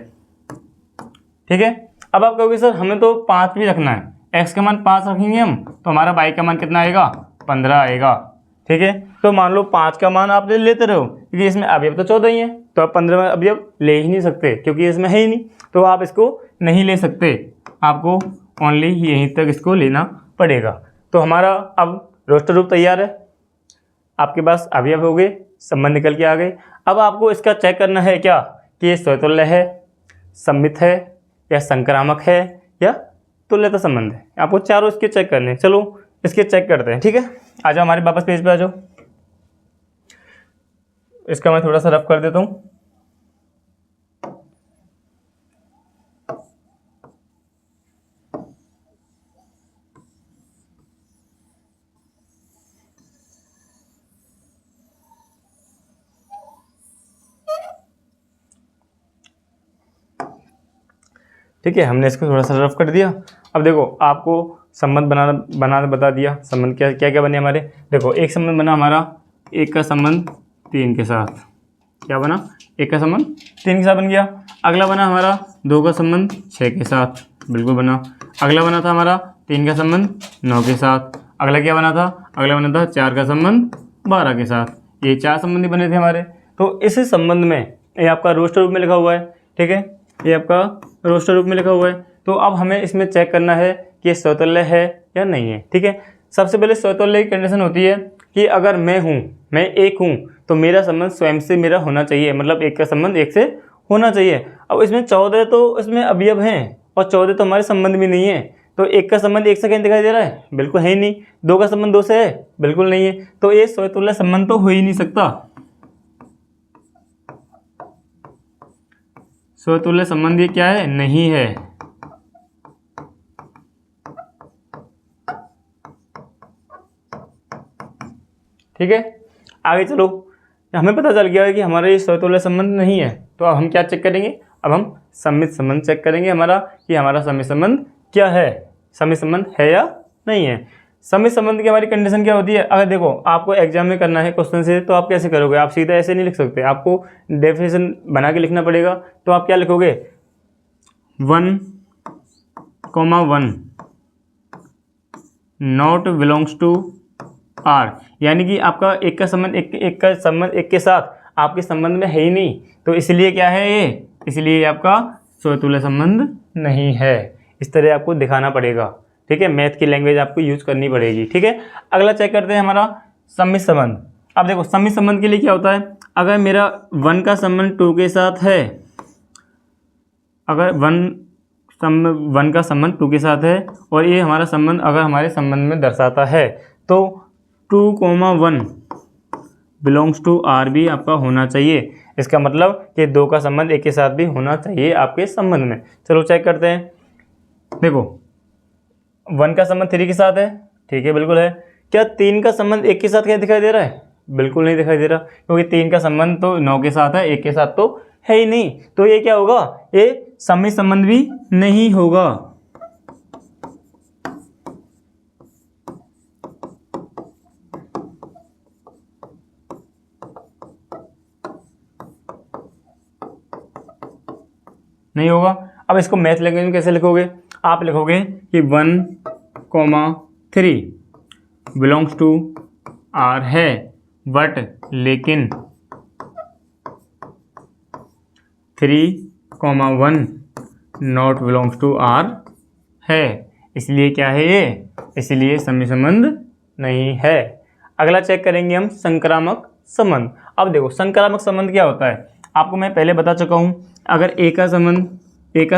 ठीक है, अब आप कहोगे सर हमें तो 5 भी रखना है, x का मान 5 रखेंगे हम तो हमारा y का मान कितना आएगा, 15 आएगा। ठीक है, तो मान लो 5 का मान आप लेते रहो क्योंकि इसमें अवयव तो 14 ही है, तो आप 15 में अवयव ले ही नहीं सकते क्योंकि इसमें है ही नहीं, तो आप इसको नहीं ले सकते, आपको ओनली यहीं तक इसको लेना पड़ेगा। तो हमारा अब रोस्टर रूप तैयार है, आपके पास अवयव हो गए, संबंध निकल के आ गए। अब आपको इसका चेक करना है क्या कि ये स्वतुल्य है, सममित है, या संक्रामक है, या तुल्यता संबंध है। आपको चारों इसके चेक करने हैं। चलो इसके चेक करते हैं। ठीक है, आ जाओ हमारे वापस पेज पे आ जाओ। इसका मैं थोड़ा सा रफ कर देता हूँ। ठीक है, हमने इसको थोड़ा सा रफ कर दिया। अब देखो आपको संबंध बनाना बता दिया। संबंध क्या क्या क्या बने हमारे, देखो एक संबंध बना हमारा 1 का संबंध 3 के साथ। क्या बना, 1 का संबंध 3 के साथ बन गया। अगला बना हमारा 2 का संबंध 6 के साथ, बिल्कुल बना। अगला बना था हमारा 3 का संबंध 9 के साथ। अगला क्या बना था, अगला बना था 4 का संबंध 12 के साथ। ये 4 संबंध ही बने थे हमारे। तो इस संबंध में ये आपका रोस्टर रूप में लिखा हुआ है। ठीक है, ये आपका रोस्टर रूप में लिखा हुआ है। तो अब हमें इसमें चेक करना है कि स्वतुल्य है या नहीं है। ठीक है, सबसे पहले स्वतुल्य की कंडीशन होती है कि अगर मैं एक हूँ तो मेरा संबंध स्वयं से मेरा होना चाहिए, मतलब 1 का संबंध 1 से होना चाहिए। अब इसमें 14 तो इसमें अवयव हैं और 14 तो हमारे संबंध भी नहीं है, तो एक का संबंध एक से कहीं दिखाई दे रहा है? बिल्कुल है ही नहीं। दो का संबंध दो से है? बिल्कुल नहीं है। तो ये स्वतुल्य संबंध तो हो ही नहीं सकता। स्वतुल्य संबंध ये क्या है? नहीं है। ठीक है, आगे चलो। हमें पता चल गया है कि हमारा ये स्वतुल्य संबंध नहीं है, तो अब हम क्या चेक करेंगे? अब हम सम्मित संबंध चेक करेंगे हमारा, कि हमारा सम्मित संबंध क्या है, सम्मित संबंध है या नहीं है। सम्मित संबंध की हमारी कंडीशन क्या होती है? अगर देखो आपको एग्जाम में करना है क्वेश्चन से, तो आप कैसे करोगे? आप सीधा ऐसे नहीं लिख सकते, आपको डेफिनेशन बना के लिखना पड़ेगा। तो आप क्या लिखोगे? 1,1 नॉट बिलोंग्स टू आर, यानी कि आपका एक का संबंध एक के साथ आपके संबंध में है ही नहीं, तो इसलिए क्या है ये? इसलिए आपका स्वतुल्य संबंध नहीं है। इस तरह आपको दिखाना पड़ेगा। ठीक है, मैथ की लैंग्वेज आपको यूज करनी पड़ेगी। ठीक है, अगला चेक करते हैं हमारा सम्मित संबंध। अब देखो सम्मित संबंध के लिए क्या होता है? अगर मेरा 1 का संबंध 2 के साथ है, अगर 1 का संबंध 2 के साथ है और ये हमारा संबंध अगर हमारे संबंध में दर्शाता है, तो 2,1 बिलोंग्स टू आर भी आपका होना चाहिए। इसका मतलब कि 2 का संबंध एक के साथ भी होना चाहिए आपके संबंध में। चलो चेक करते हैं। देखो 1 का संबंध 3 के साथ है, ठीक है, बिल्कुल है। क्या 3 का संबंध एक के साथ क्या दिखाई दे रहा है? बिल्कुल नहीं दिखाई दे रहा, क्योंकि 3 का संबंध तो 9 के साथ है, एक के साथ तो है ही नहीं। तो ये क्या होगा? ये सम्मित संबंध भी नहीं होगा। नहीं होगा। अब इसको मैथ लैंग्वेज में कैसे लिखोगे? आप लिखोगे कि 1,3 बिलोंग्स टू आर है, बट लेकिन 3,1 नॉट बिलोंग्स टू आर है। इसलिए क्या है ये? इसलिए सम्मित संबंध नहीं है। अगला चेक करेंगे हम संक्रामक संबंध। अब देखो संक्रामक संबंध क्या होता है, आपको मैं पहले बता चुका हूँ। अगर ए का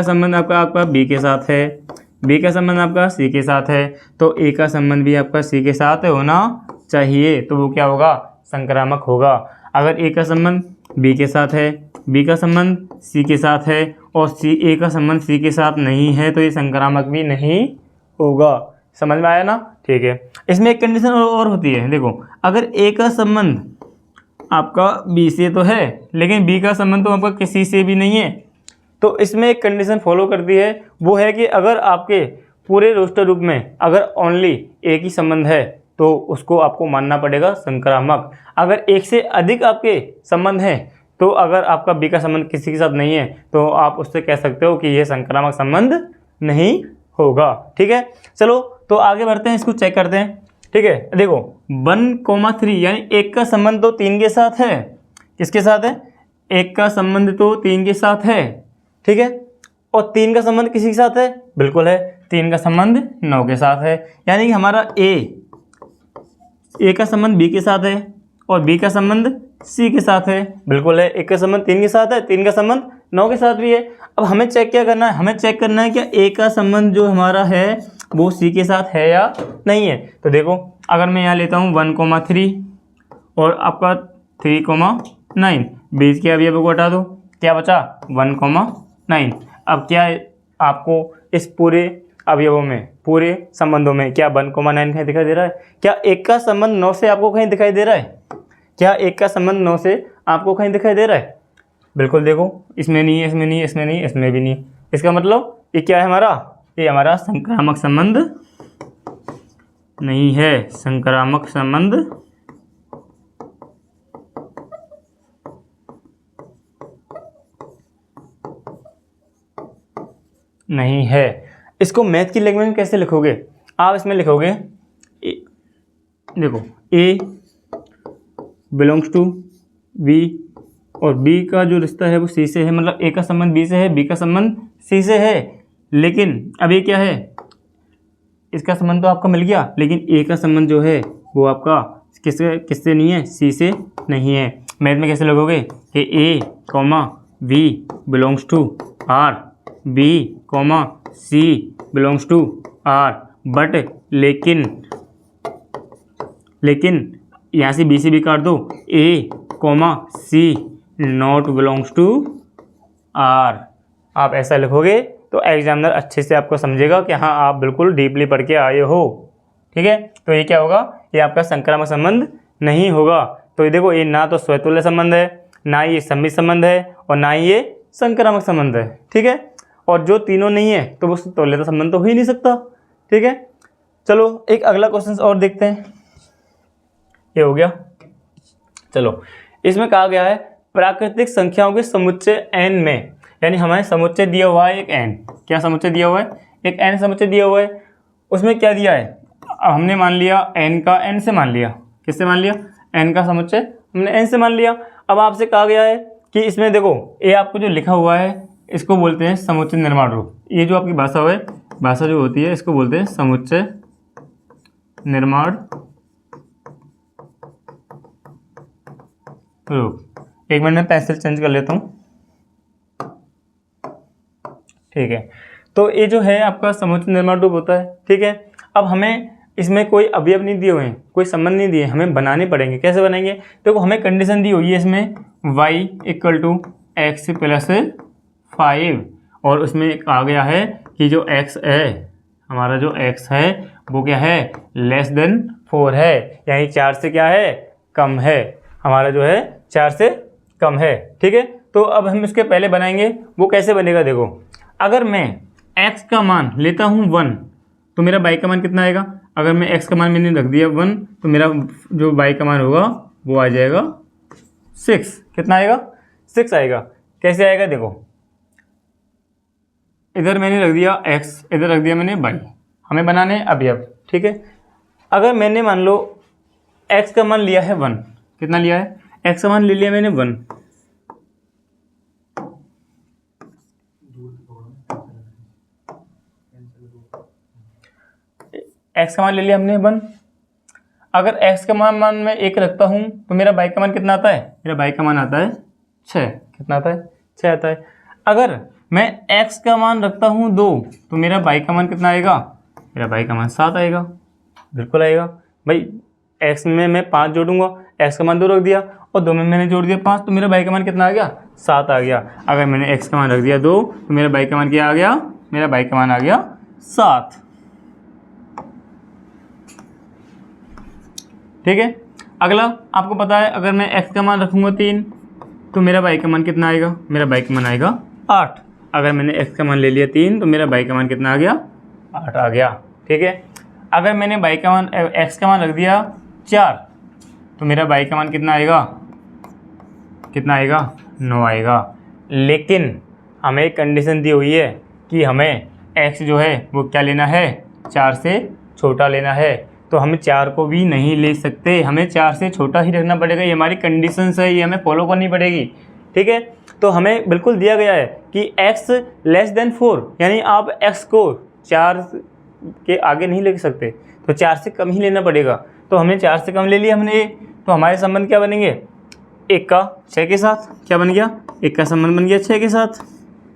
संबंध आपका बी के साथ है, बी का संबंध आपका सी के साथ है, तो ए का संबंध भी आपका सी के साथ होना चाहिए, तो वो क्या होगा? संक्रामक होगा। अगर ए का संबंध बी के साथ है, बी का संबंध सी के साथ है और ए का संबंध सी के साथ नहीं है, तो ये संक्रामक भी नहीं होगा। समझ में आया ना? ठीक है। इसमें एक कंडीशन और होती है। देखो अगर ए का संबंध आपका बी से तो है, लेकिन बी का संबंध तो आपका किसी से भी नहीं है, तो इसमें एक कंडीशन फॉलो करती है। वो है कि अगर आपके पूरे रोस्टर ग्रुप में अगर ओनली एक ही संबंध है, तो उसको आपको मानना पड़ेगा संक्रामक। अगर एक से अधिक आपके संबंध हैं, तो अगर आपका बी का संबंध किसी के साथ नहीं है, तो आप उससे कह सकते हो कि यह संक्रामक संबंध नहीं होगा। ठीक है, चलो तो आगे बढ़ते हैं, इसको चेक करते हैं। ठीक है, देखो 1,3 यानी एक का संबंध तो 3 के साथ है। किसके साथ है? एक का संबंध तो 3 के साथ है, ठीक है, और 3 का संबंध किसी के साथ है? बिल्कुल है। 3 का संबंध 9 के साथ है, यानी कि हमारा ए का संबंध बी के साथ है और बी का संबंध सी के साथ है। बिल्कुल है। एक का संबंध 3 के साथ है, 3 का संबंध 9 के साथ भी है। अब हमें चेक क्या करना है? हमें चेक करना है क्या ए का संबंध जो हमारा है वो सी के साथ है या नहीं है। तो देखो अगर मैं यहाँ लेता हूँ 1,3 और आपका 3,9, बीच के अवयव को हटा दो, क्या बचा? 1,9। अब क्या आपको इस पूरे अवयवों में, पूरे संबंधों में क्या 1,9 कहीं दिखाई दे रहा है? क्या एक का संबंध 9 से आपको कहीं दिखाई दे रहा है? क्या एक का संबंध 9 से आपको कहीं दिखाई दे रहा है? बिल्कुल देखो, इसमें नहीं है, इसमें नहीं है, इसमें नहीं है, इसमें भी नहीं। इसका मतलब ये क्या है हमारा? ये हमारा संक्रामक संबंध नहीं है। संक्रामक संबंध नहीं है। इसको मैथ की लैंग्वेज में कैसे लिखोगे? आप इसमें लिखोगे देखो ए बिलोंग्स टू बी और बी का जो रिश्ता है वो सी से है, मतलब ए का संबंध बी से है, बी का संबंध सी से है। लेकिन अब ये क्या है? इसका संबंध तो आपका मिल गया, लेकिन ए का संबंध जो है वो आपका किससे नहीं है? सी से नहीं है। मैथ में कैसे लिखोगे कि A comma B belongs to R, B comma C belongs to R, but लेकिन यहाँ से बी से भी काट दो, A comma C not belongs to R. आप ऐसा लिखोगे तो एग्जामिनर अच्छे से आपको समझेगा कि हाँ आप बिल्कुल डीपली पढ़ के आए हो। ठीक है, तो ये क्या होगा, ये आपका संक्रामक संबंध नहीं होगा। तो ये देखो, ये ना तो स्वतुल्य संबंध है, ना ये सम्मिश्र संबंध है, और ना ही ये संक्रामक संबंध है। ठीक है, और जो तीनों नहीं है तो वो तुल्यता संबंध तो हो ही नहीं सकता। ठीक है, चलो एक अगला क्वेश्चन और देखते हैं। ये हो गया। चलो, इसमें कहा गया है प्राकृतिक संख्याओं के समुच्चय n में, यानी हमें समुच्चय दिया हुआ है एक n। क्या समुच्चय दिया हुआ है? एक n समुच्चय दिया हुआ है। उसमें क्या दिया है? अब हमने मान लिया n का n से मान लिया। किससे मान लिया? n का समुच्चय हमने n से मान लिया। अब आपसे कहा गया है कि इसमें देखो, ये आपको जो लिखा हुआ है इसको बोलते हैं समुच्चय निर्माण रूप। ये जो आपकी भाषा है, भाषा जो होती है इसको बोलते हैं समुच्चय निर्माण रूप। एक मिनट में पेंसिल चेंज कर लेता हूँ। ठीक है, तो ये जो है आपका समुच्चय निर्माण रूप होता है। ठीक है, अब हमें इसमें कोई अवयव नहीं दिए हुए हैं, कोई संबंध नहीं दिए, हमें बनाने पड़ेंगे। कैसे बनाएंगे? देखो, हमें कंडीशन दी हुई है इसमें y = x + 5, और उसमें आ गया है कि जो x है, हमारा जो x है वो क्या है? <4 है, यानी 4 से क्या है? कम है। हमारा जो है 4 से कम है। ठीक है, तो अब हम इसके पहले बनाएंगे। वो कैसे बनेगा? देखो, अगर मैं x का मान लेता हूँ 1 तो मेरा y का मान कितना आएगा? अगर मैं x का मान मैंने रख दिया 1 तो मेरा जो y का मान होगा वो आ जाएगा 6। कितना आएगा? 6 आएगा। कैसे आएगा? देखो, इधर मैंने रख दिया x, इधर रख दिया मैंने y। हमें बनाने हैं अवयव। ठीक है, अगर मैंने मान लो x का मान लिया है 1, कितना लिया है? x का मान ले लिया मैंने 1। x का मान ले लिया हमने 1। अगर x का मान मैं 1 रखता हूँ तो मेरा y का मान कितना आता है? मेरा y का मान आता है 6। कितना आता है? 6 आता है। अगर मैं x का मान रखता हूँ 2 तो मेरा y का मान कितना आएगा? मेरा y का मान 7 आएगा। बिल्कुल आएगा भाई। x में मैं 5 जोड़ूंगा, x का मान 2 रख दिया और 2 में मैंने जोड़ दिया 5, तो मेरा y का मान कितना आ गया? 7 आ गया। अगर मैंने x का मान रख दिया 2 तो मेरा y का मान क्या आ गया? मेरा y का मान आ गया 7। ठीक है, अगला आपको पता है, अगर मैं x का मान रखूँगा 3 तो मेरा y का मान कितना आएगा? मेरा y का मान आएगा 8। अगर मैंने x का मान ले लिया 3 तो मेरा y का मान कितना आ गया? 8 आ गया। ठीक है, अगर मैंने x का मान रख दिया 4 तो मेरा y का मान कितना आएगा? कितना आएगा? 9 आएगा। लेकिन हमें एक कंडीशन दी हुई है कि हमें x जो है वो क्या लेना है? 4 से छोटा लेना है। तो हम 4 को भी नहीं ले सकते, हमें 4 से छोटा ही रखना पड़ेगा। ये हमारी कंडीशंस है, ये हमें फॉलो करनी पड़ेगी। ठीक है, तो हमें बिल्कुल दिया गया है कि x < 4, यानी आप x को 4 के आगे नहीं ले सकते, तो 4 से कम ही लेना पड़ेगा। तो हमने 4 से कम ले लिया हमने, तो हमारे संबंध क्या बनेंगे? 1 का 6 के साथ क्या बन गया? 1 का संबंध बन गया 6 के साथ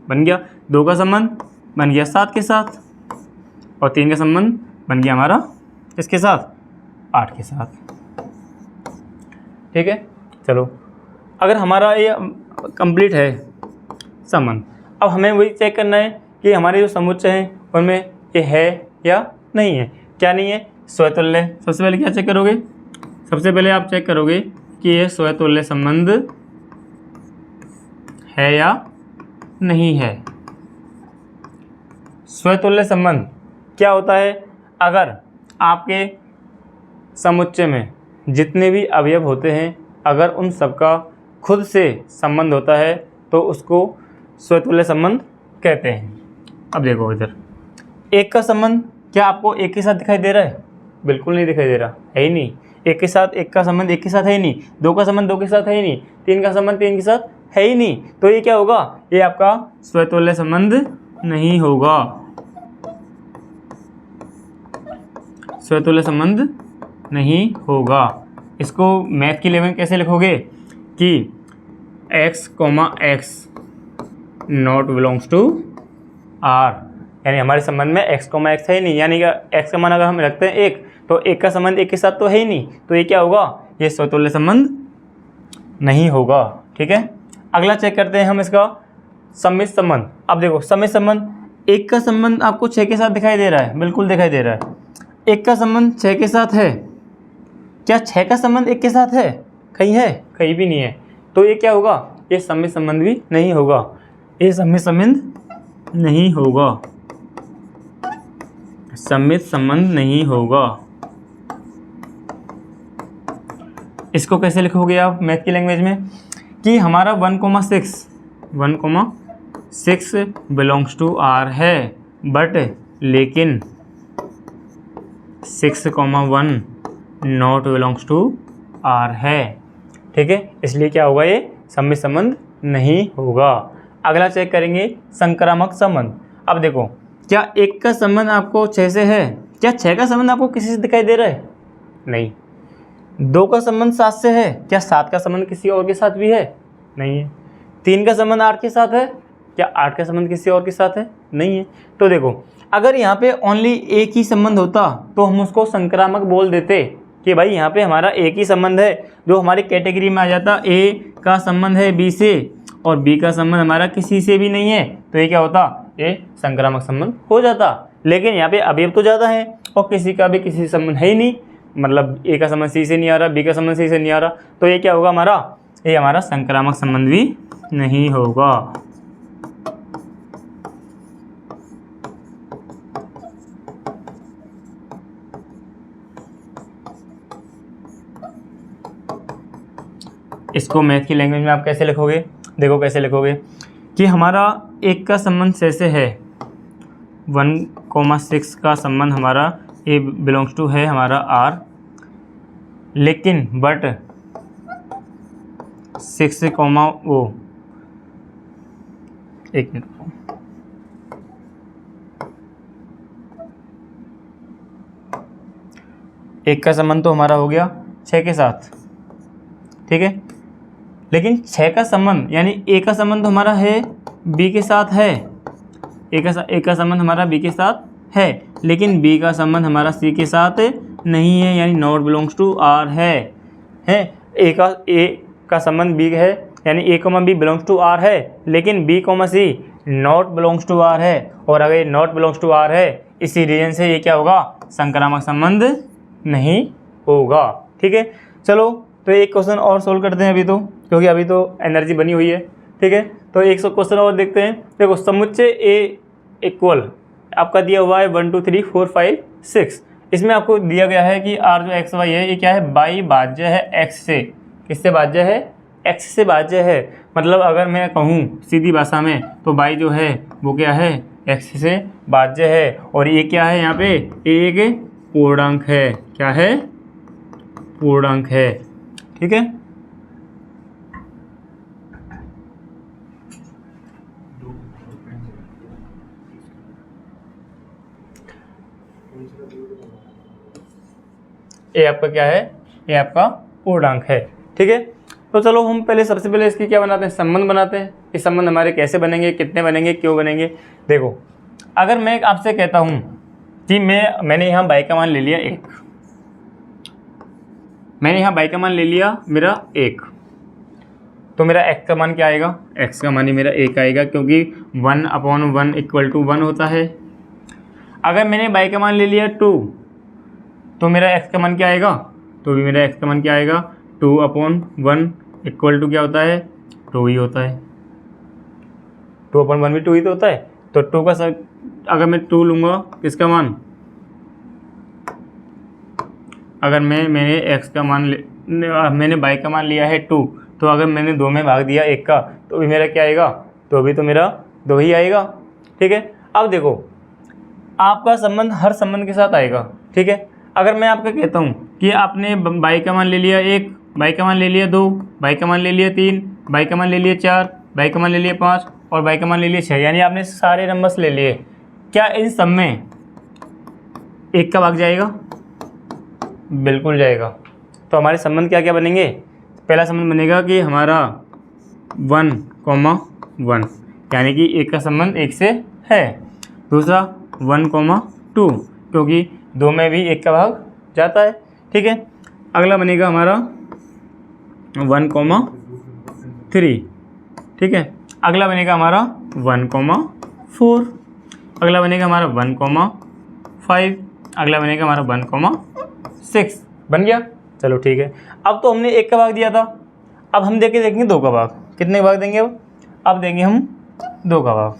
बन गया, 2 का संबंध बन गया 7 के साथ, और 3 का संबंध बन गया हमारा इसके साथ 8 के साथ। ठीक है, चलो, अगर हमारा ये कंप्लीट है संबंध, अब हमें वही चेक करना है कि हमारे जो समुच्चय हैं उनमें ये है या नहीं है। क्या नहीं है? स्वतुल्य। सबसे पहले क्या चेक करोगे? सबसे पहले आप चेक करोगे कि ये स्वतुल्य संबंध है या नहीं है। स्वतुल्य संबंध क्या होता है? अगर आपके समुच्चय में जितने भी अवयव होते हैं, अगर उन सबका खुद से संबंध होता है तो उसको स्वतुल्य संबंध कहते हैं। अब देखो इधर, 1 का संबंध क्या आपको 1 के साथ दिखाई दे रहा है? बिल्कुल नहीं दिखाई दे रहा है ही नहीं। 1 के साथ 1 का संबंध 1 के साथ है ही नहीं, 2 का संबंध 2 के साथ है ही नहीं, 3 का संबंध 3 के साथ है ही नहीं। तो ये क्या होगा? ये आपका स्वतुल्य संबंध नहीं होगा। स्वतुल्य संबंध नहीं होगा। इसको मैथ की लेवल कैसे लिखोगे कि x, x not belongs to r, यानी हमारे संबंध में x, x है ही नहीं, यानी कि x का मान अगर हम रखते हैं 1 तो 1 का संबंध 1 के साथ तो है ही नहीं, तो ये क्या होगा, ये स्वतुल्य संबंध नहीं होगा। ठीक है, अगला चेक करते हैं हम इसका सम्मिश्र संबंध। अब देखो सम्मिश्र संबंध, 1 का संबंध आपको 6 के साथ दिखाई दे रहा है, बिल्कुल दिखाई दे रहा है। 1 का संबंध 6 के साथ है, क्या 6 का संबंध 1 के साथ है? कहीं है? कहीं भी नहीं है, तो ये क्या होगा, ये सम्मिश्र संबंध भी नहीं होगा, ये सम्मिश्र संबंध नहीं होगा, सम्मिश्र संबंध नहीं होगा। इसको कैसे लिखोगे आप मैथ की लैंग्वेज में, कि हमारा 1,6 बिलोंग्स टू R है, बट लेकिन 6,1 नॉट बिलोंग्स टू R है। ठीक है, इसलिए क्या होगा, ये सम्मिश्र संबंध नहीं होगा। अगला चेक करेंगे संक्रामक संबंध। अब देखो, क्या 1 का संबंध आपको 6 से है? क्या 6 का संबंध आपको किसी से दिखाई दे रहा है? नहीं। 2 का संबंध 7 से है, क्या 7 का संबंध किसी और के साथ भी है? नहीं है। 3 का संबंध 8 के साथ है, क्या 8 का संबंध किसी और के साथ है? नहीं है। तो देखो, अगर यहाँ पे ओनली एक ही संबंध होता तो हम उसको संक्रामक बोल देते कि भाई यहाँ पे हमारा एक ही संबंध है, जो हमारी कैटेगरी में आ जाता, ए का संबंध है बी से और बी का संबंध हमारा किसी से भी नहीं है, तो ये क्या होता, ये संक्रामक संबंध हो जाता। लेकिन यहाँ पे अवयव तो ज़्यादा है और किसी का भी किसी से संबंध है ही नहीं, मतलब ए का संबंध सी से नहीं आ रहा, बी का संबंध सी से नहीं आ रहा, तो ये क्या होगा हमारा, ये हमारा संक्रामक संबंध भी नहीं होगा। इसको मैथ की लैंग्वेज में आप कैसे लिखोगे, देखो कैसे लिखोगे, कि हमारा 1 का संबंध 6 से है, 1,6 का संबंध हमारा ए बिलोंग्स टू है हमारा R, लेकिन बट 6, वो एक मिनट, एक का संबंध तो हमारा हो गया 6 के साथ, ठीक है, लेकिन 6 का संबंध यानी ए का संबंध हमारा है बी के साथ है, ए का संबंध हमारा बी के साथ है, लेकिन बी का संबंध हमारा सी के साथ नहीं है, यानी नॉट बिलोंग्स टू आर है। ए का संबंध बी है, यानी A comma B belongs to R है, लेकिन B comma C not belongs to R है, और अगर ये नॉट बिलोंग्स टू आर है, इसी रीजन से ये क्या होगा, संक्रामक संबंध नहीं होगा। ठीक है, चलो तो एक क्वेश्चन और सोल्व करते हैं अभी तो, क्योंकि अभी तो एनर्जी बनी हुई है। ठीक है, तो एक क्वेश्चन और देखते हैं। देखो, समुच्चय ए इक्वल आपका दिया हुआ है 1 2 3 4 5 6, इसमें आपको दिया गया है कि आर जो एक्स वाई है ये क्या है, बाई भाज्य है एक्स से। किससे भाज्य है? एक्स से भाज्य है। मतलब अगर मैं कहूँ सीधी भाषा में तो बाई जो है वो क्या है, एक्स से भाज्य है, और ये क्या है यहाँ पे, एक पूर्णांक है। क्या है? पूर्णांक है। ठीक है, ये आपका क्या है, ये आपका पूर्णांक है। ठीक है, तो चलो हम पहले सबसे पहले इसकी क्या बनाते हैं, संबंध बनाते हैं। ये संबंध हमारे कैसे बनेंगे, कितने बनेंगे, क्यों बनेंगे। देखो, अगर मैं आपसे कहता हूँ कि मैंने यहाँ बाई का मान ले लिया 1, मैंने यहाँ बाई का मान ले लिया मेरा 1, तो मेरा x का मान क्या आएगा, x का मान ही मेरा 1 आएगा, क्योंकि 1/1 = 1 होता है। अगर मैंने बाई का मान ले लिया 2, तो मेरा x का मान क्या आएगा, तो भी मेरा x का मान क्या आएगा, 2/1 = क्या होता है, 2 ही होता है। 2/1 भी 2 ही तो होता है। तो 2 का अगर मैं 2 लूँगा, किसका मान, अगर मैंने x का मान मैंने बाई का मान लिया है 2, तो अगर मैंने 2 में भाग दिया 1 का, तो भी मेरा क्या आएगा, तो भी तो मेरा 2 ही आएगा। ठीक है, अब देखो आपका संबंध हर संबंध के साथ आएगा। ठीक है, अगर मैं आपको कहता हूँ कि आपने बाई का मान ले लिया 1, बाई का मान ले लिया 2, बाई का मान ले लिया 3, बाई का मान ले लिया 4, बाई का मान ले लिया 5 और बाई का मान ले लिया 6, यानी आपने सारे नंबर्स ले लिए, क्या इन सब में 1 का भाग जाएगा? बिल्कुल जाएगा। तो हमारे संबंध क्या क्या बनेंगे, पहला संबंध बनेगा कि हमारा 1,1, यानी कि 1 का संबंध 1 से है। दूसरा 1,2 क्योंकि 2 में भी 1 का भाग जाता है। ठीक है, अगला बनेगा हमारा 1,3। ठीक है, अगला बनेगा हमारा 1,4, अगला बनेगा हमारा 1,5, अगला बनेगा हमारा 1,6। बन गया। चलो ठीक है, अब तो हमने 1 का भाग दिया था, अब हम देखेंगे 2 का भाग। कितने भाग देंगे अब देंगे हम 2 का भाग।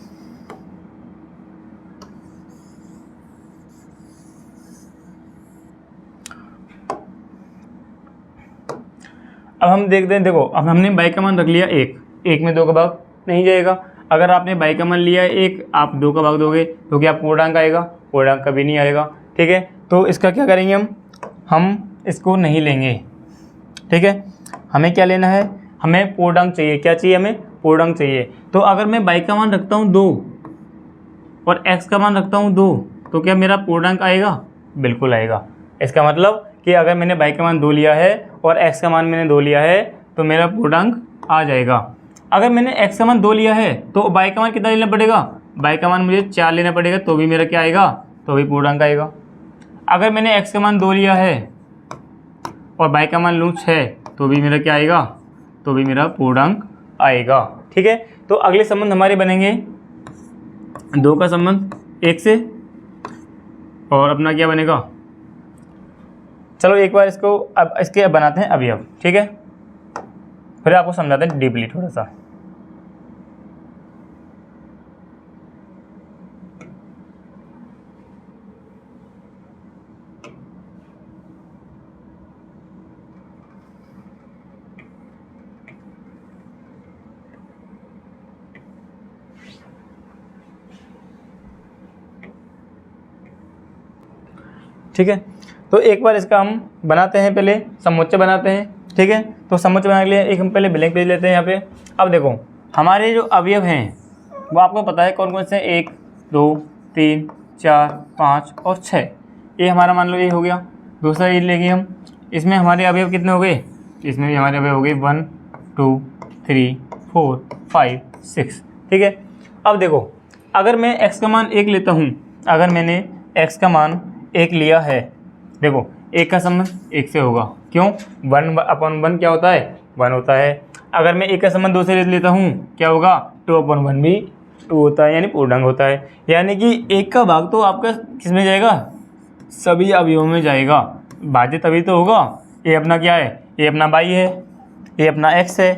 अब हम देखते हैं, देखो अब हमने बाई का मान रख लिया 1 में 2 का भाग नहीं जाएगा। अगर आपने बाई का मान लिया 1, आप 2 का भाग दोगे तो क्या पूर्णांक आएगा? पूर्णांक कभी नहीं आएगा। ठीक है, तो इसका क्या करेंगे हम इसको नहीं लेंगे। ठीक है, हमें क्या लेना है? हमें पूर्णांक चाहिए। क्या चाहिए? हमें पूर्णांक चाहिए। तो अगर मैं बाई का मान रखता हूँ 2 और x का मान रखता हूँ 2, तो क्या मेरा पूर्णांक आएगा? बिल्कुल आएगा। इसका मतलब कि अगर मैंने बाई का मान 2 लिया है और x का मान मैंने 2 लिया है तो मेरा पूर्णांक आ जाएगा। अगर मैंने x का मान 2 लिया है तो बाई का मान कितना लेना पड़ेगा? बाई का मान मुझे 4 लेना पड़ेगा, तो भी मेरा क्या आएगा? तो भी पूर्णांक आएगा। अगर मैंने x का मान 2 लिया है और बाई का मान लूँ 6, तो भी मेरा क्या आएगा? तो भी मेरा पूर्णांक आएगा। ठीक है, तो अगले संबंध हमारे बनेंगे 2 का संबंध 1 से, और अपना क्या बनेगा? चलो एक बार इसको अब इसके बनाते हैं अभी। अब ठीक है, फिर आपको समझाते हैं डीपली थोड़ा सा। ठीक है, तो एक बार इसका हम बनाते हैं, पहले समुच्चय बनाते हैं। ठीक है, तो समुच्चय बनाने के लिए एक हम पहले ब्लैंक पेज लेते हैं यहाँ पे। अब देखो हमारे जो अवयव हैं वो आपको पता है कौन कौन से? 1, 2, 3, 4, 5 और 6। ये हमारा मान लो ये हो गया। दूसरा ये लेंगे हम, इसमें हमारे अवयव कितने हो गए? इसमें भी हमारे अवयव हो गए 1, 2, 3, 4, 5, 6। ठीक है, अब देखो अगर मैं x का मान 1 लेता हूँ, अगर मैंने x का मान 1 लिया है, देखो 1 का संबंध 1 से होगा। क्यों? 1/1 क्या होता है? 1 होता है। अगर मैं 1 का संबंध 2 से ले लेता हूँ, क्या होगा? 2/1 भी 2 होता है, यानी पूर्णांक होता है। यानी कि 1 का भाग तो आपका किस में जाएगा? सभी अवयवों में जाएगा। भाज्य तभी तो होगा। ये अपना क्या है? ये अपना y है, ये अपना x है।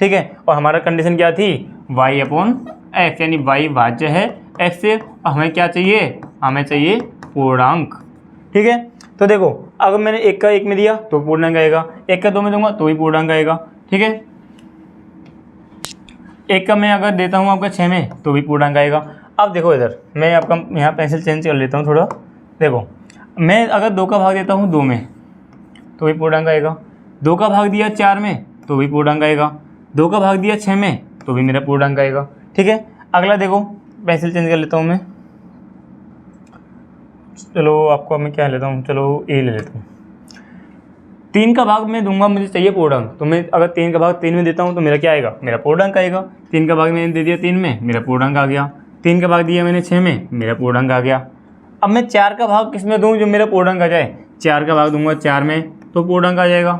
ठीक है, और हमारा कंडीशन क्या थी? y/x, यानी y भाज्य है x से। हमें क्या चाहिए? हमें चाहिए पूर्णांक। ठीक है, तो देखो अगर मैंने 1 का 1 में दिया तो पूर्णांक आएगा, 1 का 2 में दूंगा तो भी पूर्णांक आएगा। ठीक है, 1 का मैं अगर देता हूँ आपका 6 में तो भी पूर्णांक आएगा। अब देखो इधर मैं आपका यहाँ पेंसिल चेंज कर लेता हूँ थोड़ा। देखो मैं अगर 2 का भाग देता हूँ 2 में तो भी पूर्णांक आएगा, 2 का भाग दिया 4 में तो भी पूर्णांक आएगा, 2 का भाग दिया 6 में तो भी मेरा पूर्णांक आएगा। ठीक है, अगला देखो पेंसिल चेंज कर लेता हूँ मैं। चलो आपको मैं क्या लेता हूँ? चलो ए ले लेता हूँ। 3 का भाग मैं दूंगा, मुझे चाहिए पूर्णांक। तो मैं अगर 3 का भाग 3 में देता हूँ तो मेरा क्या आएगा? मेरा पूर्णांक आएगा। 3 का भाग मैंने दे दिया 3 में, मेरा पूर्णांक आ गया। 3 का भाग दिया मैंने 6 में, मेरा पूर्णांक आ गया। अब मैं 4 का भाग किस में दूँ जो मेरा पूर्णांक आ जाए? 4 का भाग दूंगा 4 में तो पूर्णांक आ जाएगा,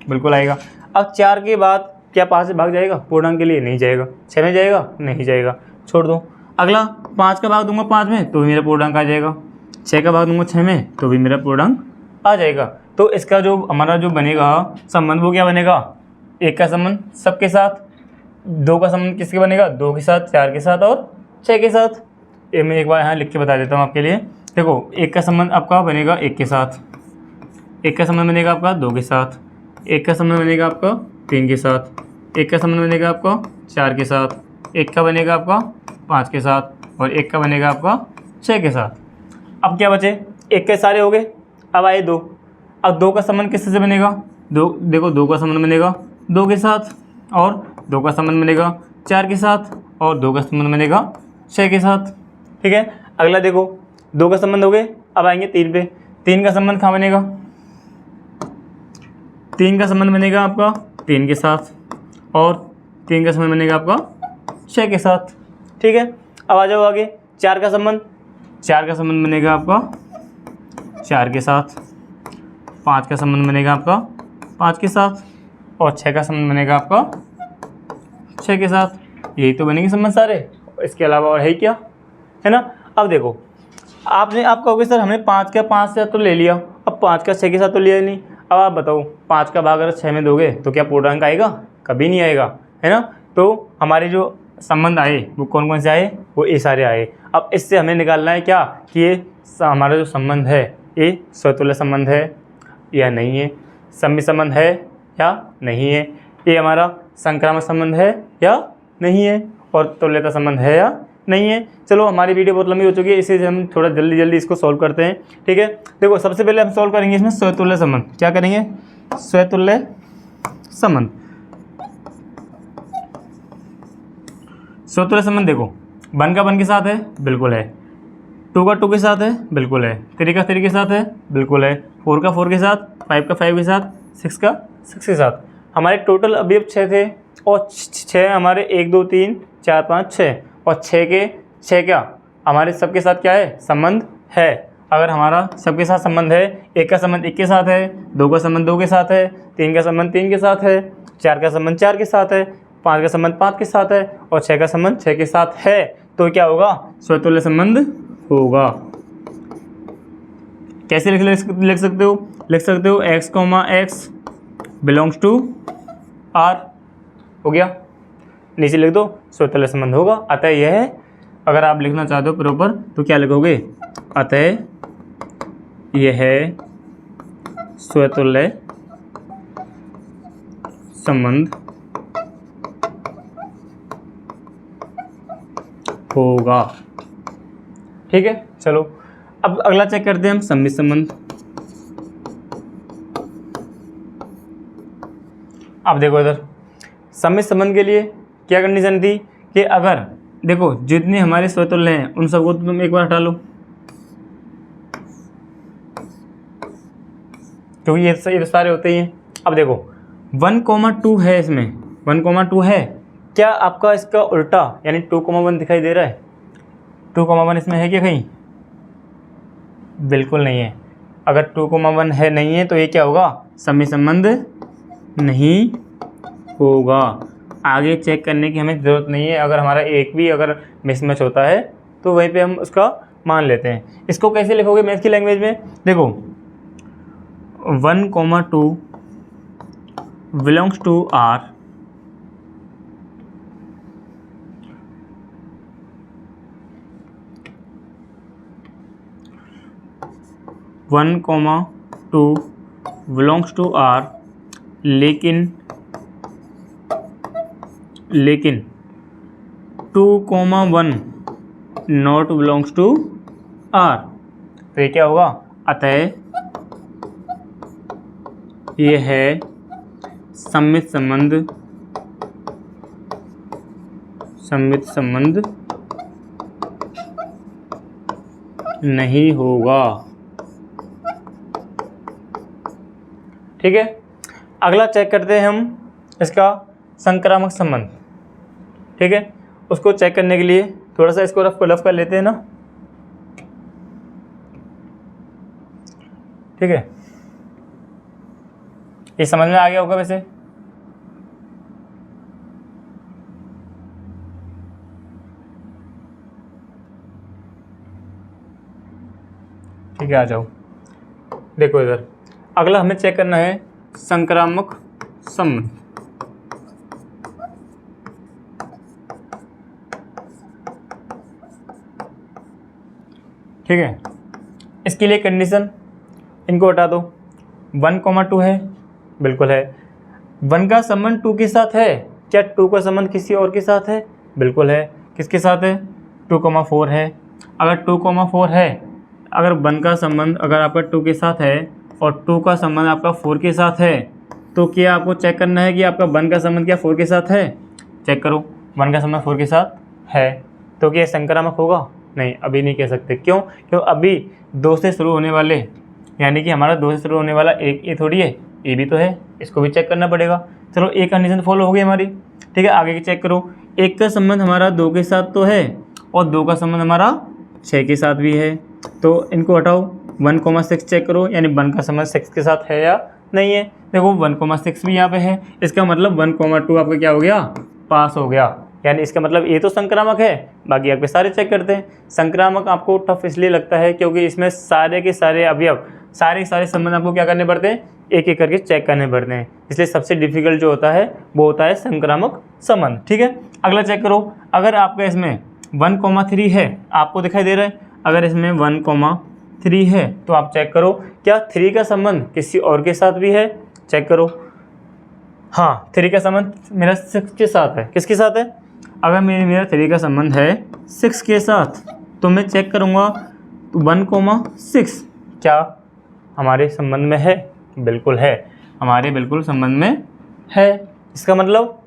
बिल्कुल आएगा। अब 4 के बाद क्या 5 से भाग जाएगा? पूर्णांक के लिए नहीं जाएगा। 6 में जाएगा? नहीं जाएगा, छोड़ दो। अगला 5 का भाग दूंगा 5 में तो भी मेरा पूर्णांक आ जाएगा। 6 का भाग दूंगा 6 में तो भी मेरा पूर्णांक आ जाएगा। तो इसका जो हमारा जो बनेगा संबंध वो क्या बनेगा? 1 का संबंध सबके साथ, 2 का संबंध किसके बनेगा? 2 के साथ, 4 के साथ और 6 के साथ। ये मैं एक बार यहाँ लिख के बता देता हूँ आपके लिए। देखो 1 का संबंध आपका बनेगा 1 के साथ, 1 का संबंध बनेगा आपका 2 के साथ, 1 का संबंध बनेगा आपका 3 के साथ, 1 का संबंध बनेगा आपका 4 के साथ, 1 का बनेगा आपका 5 के साथ और 1 का बनेगा आपका 6 के साथ। अब क्या बचे? 1 के सारे हो गए। अब आए 2। अब 2 का संबंध किससे बनेगा? देखो 2 का संबंध बनेगा 2 के साथ, और 2 का संबंध बनेगा 4 के साथ, और 2 का संबंध बनेगा 6 के साथ। ठीक है, अगला देखो 2 का संबंध हो गए। अब आएंगे 3 पे। 3 का संबंध कहाँ बनेगा? 3 का संबंध बनेगा आपका 3 के साथ, और 3 का संबंध बनेगा आपका 6 के साथ। ठीक है, अब आ जाओ आगे 4 का संबंध। 4 का संबंध बनेगा आपका 4 के साथ, 5 का संबंध बनेगा आपका 5 के साथ, और 6 का संबंध बनेगा आपका 6 के साथ। यही तो बनेंगे संबंध सारे, इसके अलावा और है क्या, है ना। अब देखो आप कहोगे सर हमने 5 का 5 से तो ले लिया, अब 5 का 6 के साथ तो लिया ही नहीं। अब आप बताओ 5 का भाग अगर 6 में दोगे तो क्या पूर्णांक आएगा, कभी नहीं आएगा, है ना। तो हमारे जो संबंध आए वो कौन कौन से आए, वो ये सारे आए। अब इससे हमें निकालना है क्या कि ये हमारा जो संबंध है ये स्वतुल्य संबंध है या नहीं है, सम्मिश्र संबंध है या नहीं है, ये हमारा संक्रामक संबंध है या नहीं है, और तुल्यता संबंध है या नहीं है। चलो हमारी वीडियो बहुत लंबी हो चुकी है, इसीलिए हम थोड़ा जल्दी इसको सॉल्व करते हैं, ठीक है। देखो सबसे पहले हम सॉल्व करेंगे इसमें स्वतुल्य संबंध। क्या करेंगे, स्वतुल्य संबंध। स्वतुल्य संबंध देखो 1 का 1 के साथ है, बिल्कुल है। 2 का 2 के साथ है, बिल्कुल है। 3 का 3 के साथ है, बिल्कुल है। 4 का 4 के साथ, 5 का 5 के साथ, 6 का 6 के साथ। हमारे टोटल अवयव 6 थे, और 6 हमारे 1 2 3 4 5 6, और 6 के 6 क्या हमारे सबके साथ क्या है, संबंध है। अगर हमारा सबके साथ संबंध है, 1 का संबंध 1 के साथ है, 2 का संबंध 2 के साथ है, 3 का संबंध 3 के साथ है, 4 का संबंध 4 के साथ है, 5 का संबंध 5 के साथ है, और 6 का संबंध 6 के साथ है, तो क्या होगा, स्वतुल्य संबंध होगा। कैसे लिख सकते हो, x, x belongs to R, हो गया। नीचे लिख दो स्वतुल्य संबंध होगा। अतः यह है, अगर आप लिखना चाहते हो प्रॉपर तो क्या लिखोगे, अतः यह है स्वतुल्य संबंध होगा, ठीक है। चलो अब अगला चेक करते हैं हम सम्मिश्र संबंध। अब देखो इधर सम्मिश्र संबंध के लिए क्या कंडीशन थी कि अगर देखो जितने हमारे स्वतुल्य हैं उन सबको तो तुम एक बार हटा लो, क्योंकि ये तो सारे होते ही हैं। अब देखो 1,2 है, इसमें 1,2 है, क्या आपका इसका उल्टा यानी 2,1 दिखाई दे रहा है, 2,1 इसमें है क्या कहीं, बिल्कुल नहीं है। अगर 2,1 है नहीं है तो ये क्या होगा, सम्मिश्र संबंध नहीं होगा। आगे चेक करने की हमें ज़रूरत नहीं है, अगर हमारा एक भी अगर मिसमैच होता है तो वहीं पे हम उसका मान लेते हैं। इसको कैसे लिखोगे मैथ की लैंग्वेज में, देखो 1,2 belongs to R, belongs to R, लेकिन 2,1 नॉट बिलोंग्स टू R, तो ये क्या होगा, अतः ये है सम्मिश्र संबंध नहीं होगा, ठीक है। अगला चेक करते हैं हम इसका संक्रामक संबंध, ठीक है। उसको चेक करने के लिए थोड़ा सा इसको रफ कर लेते हैं ना, ठीक है। ये समझ में आ गया होगा वैसे, ठीक है। आ जाओ, देखो इधर अगला हमें चेक करना है संक्रामक संबंध, ठीक है। इसके लिए कंडीशन इनको हटा दो, 1,2 है, बिल्कुल है। 1 का संबंध 2 के साथ है, क्या 2 का संबंध किसी और के साथ है, बिल्कुल है। किसके साथ है, 2,4 है। अगर 2,4 है, अगर 1 का संबंध अगर आपका 2 के साथ है और 2 का संबंध आपका 4 के साथ है, तो क्या आपको चेक करना है कि आपका 1 का संबंध क्या 4 के साथ है, चेक करो 1 का संबंध 4 के साथ है, तो क्या संक्रामक होगा, नहीं, अभी नहीं कह सकते। क्यों अभी 2 से शुरू होने वाले, यानी कि हमारा 2 से शुरू होने वाला एक ये थोड़ी है, ये भी तो है, इसको भी चेक करना पड़ेगा। चलो एक कंडीशन फॉलो हो गई हमारी, ठीक है। आगे की चेक करो, 1 का संबंध हमारा 2 के साथ तो है और 2 का संबंध हमारा 6 के साथ भी है, तो इनको हटाओ। 1,6 चेक करो, यानी 1 का संबंध 6 के साथ है या नहीं है। देखो 1,6 भी यहाँ पे है, इसका मतलब 1,2 आपका क्या हो गया, पास हो गया। यानी इसका मतलब ये तो संक्रामक है, बाकी आपके सारे चेक करते हैं। संक्रामक आपको टफ इसलिए लगता है क्योंकि इसमें सारे के सारे अवयव, सारे संबंध आपको क्या करने पड़ते हैं, एक एक करके चेक करने पड़ते हैं। इसलिए सबसे डिफिकल्ट जो होता है वो होता है संक्रामक संबंध। ठीक है, अगला चेक करो। अगर आपका इसमें 1,3 है, आपको दिखाई दे रहा है, अगर इसमें 1,3 है तो आप चेक करो क्या 3 का संबंध किसी और के साथ भी है। चेक करो, हाँ 3 का संबंध मेरा 6 के साथ है। किसके साथ है, अगर मेरा 3 का संबंध है 6 के साथ, तो मैं चेक करूँगा 1,6 क्या हमारे संबंध में है। बिल्कुल है, हमारे बिल्कुल संबंध में है। इसका मतलब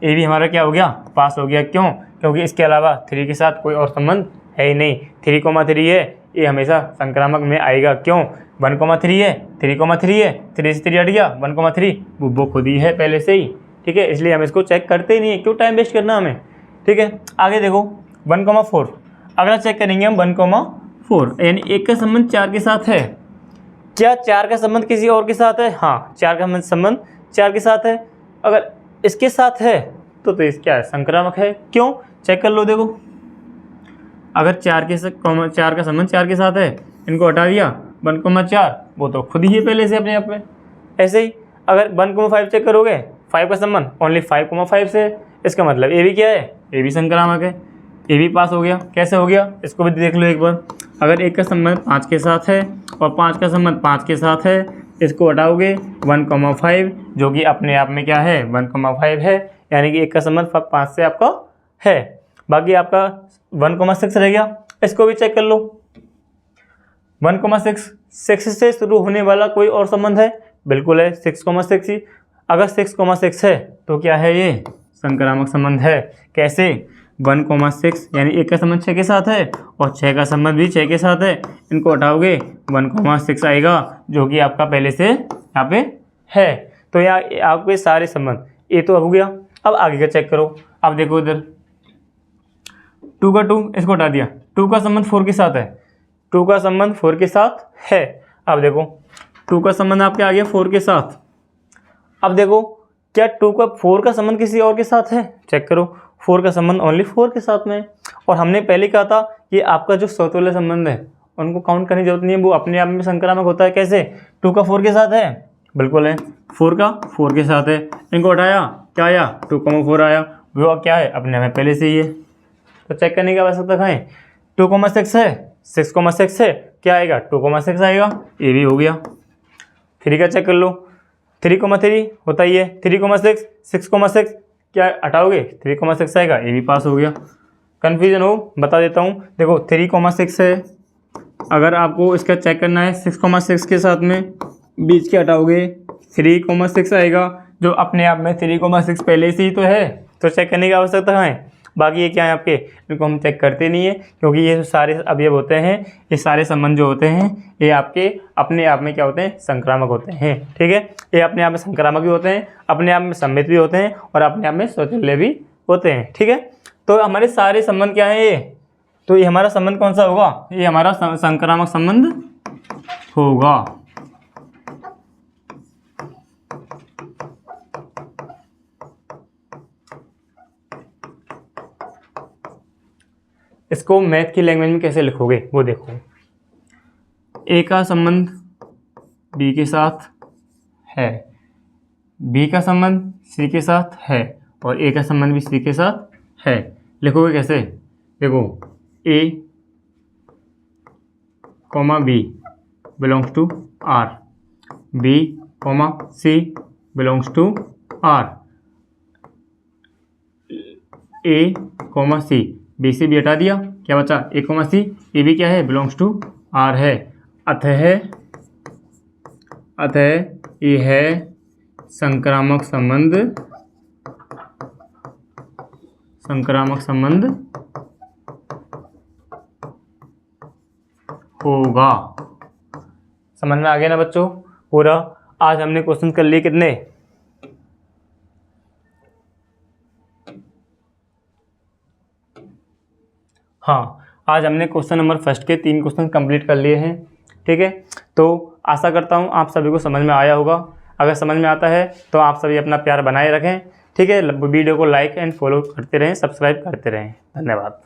ये भी हमारा क्या हो गया, पास हो गया। क्यों, क्योंकि इसके अलावा 3 के साथ कोई और संबंध है ही नहीं। 3,3 है, ये हमेशा संक्रामक में आएगा। क्यों, 1,3 है, 3,3 है, 3 से 3 हट गया, 1,3 वो खुद ही है पहले से ही। ठीक है, इसलिए हम इसको चेक करते ही नहीं है, क्यों टाइम वेस्ट करना हमें। ठीक है, आगे देखो 1,4, अगला चेक करेंगे हम 1,4, यानी 1 का संबंध 4 के साथ है। क्या 4 का संबंध किसी और के साथ है, हाँ 4 का संबंध 4 के साथ है। अगर इसके साथ है तो इस क्या है, संक्रामक है। क्यों, चेक कर लो। देखो अगर 4 का संबंध 4 के साथ है, इनको हटा दिया, 1,4 वो तो खुद ही है पहले से अपने आप में। ऐसे ही अगर 1,5 चेक करोगे, 5 का संबंध ओनली 5,5 से, इसका मतलब ये भी क्या है, ये भी संक्रामक है। ये भी पास हो गया। कैसे हो गया, इसको भी देख लो एक बार। अगर 1 का संबंध 5 के साथ है और 5 का संबंध 5 के साथ है, इसको हटाओगे 1,5 जो कि अपने आप में क्या है, 1,5 है, यानी कि 1 का संबंध 5 से आपका है। बाकी आपका 1,6 रह गया, इसको भी चेक कर लो। 1,6 6 से शुरू होने वाला कोई और संबंध है, बिल्कुल है 6,6 ही। अगर 6,6 है तो क्या है, ये संक्रामक संबंध है। कैसे, 1,6 यानी 1 का संबंध 6 के साथ है और 6 का संबंध भी 6 के साथ है, इनको हटाओगे 1,6 आएगा जो कि आपका पहले से यहाँ पे है। तो यहाँ आपके सारे संबंध ये तो हो गया। अब आगे का चेक करो। अब देखो इधर 2 का 2, इसको हटा दिया, 2 का संबंध 4 के साथ है, 2 का संबंध 4 के साथ है। अब देखो 2 का संबंध आपके आ गया 4 के साथ। अब देखो क्या 4 का संबंध किसी और के साथ है, चेक करो। 4 का संबंध ओनली 4 के साथ में है। और हमने पहले कहा था कि आपका जो स्वतुल्य संबंध है उनको काउंट करने की जरूरत नहीं है, वो अपने आप में संक्रामक होता है। कैसे, 2 का 4 के साथ है, बिल्कुल है, 4 का 4 के साथ है, इनको हटाया, क्या आया, 2,4 आया, वो क्या है, अपने में पहले से ही है। तो चेक करने की आवश्यकता कहाँ है, 2,6 है, 6,6 है, क्या आएगा, 2,6 आएगा, ये भी हो गया। 3 का चेक कर लो, 3,3 होता ही है, 3,6, 6,6 क्या हटाओगे, 3,6 आएगा, ये भी पास हो गया। कन्फ्यूजन हो बता देता हूँ। देखो 3,6 है, अगर आपको इसका चेक करना है 6,6 के साथ में बीच के हटाओगे 3,6 आएगा, जो अपने आप में 3,6 पहले से ही तो है, तो चेक करने की आवश्यकता कहाँ है। बाकी ये क्या है आपके, इनको हम चेक करते नहीं है, क्योंकि ये जो सारे अवयव होते हैं, ये सारे संबंध जो होते हैं, ये आपके अपने आप में क्या होते हैं, संक्रामक होते हैं। ठीक है, ये अपने आप में संक्रामक भी होते हैं, अपने आप में सम्मित भी होते हैं और अपने आप में स्वतुल्य भी होते हैं। ठीक है, तो हमारे सारे संबंध क्या है ये, तो ये हमारा संबंध कौन सा होगा, ये हमारा संक्रामक संबंध होगा। इसको मैथ की लैंग्वेज में कैसे लिखोगे वो देखो। ए का संबंध बी के साथ है, बी का संबंध सी के साथ है और ए का संबंध भी सी के साथ है। लिखोगे कैसे, देखो A comma B belongs to R, B comma C belongs to R, A comma C, B से बी हटा दिया, क्या बचा, ए कॉमा सी, ए भी क्या है, बिलोंग्स टू आर है। अतः ये है संक्रामक संबंध, संक्रामक संबंध होगा। समझ में आ गया ना बच्चों पूरा। आज हमने क्वेश्चन कर लिए कितने, हाँ आज हमने क्वेश्चन नंबर फर्स्ट के 3 क्वेश्चन कंप्लीट कर लिए हैं। ठीक है, तो आशा करता हूँ आप सभी को समझ में आया होगा। अगर समझ में आता है तो आप सभी अपना प्यार बनाए रखें। ठीक है, वीडियो को लाइक एंड फॉलो करते रहें, सब्सक्राइब करते रहें। धन्यवाद।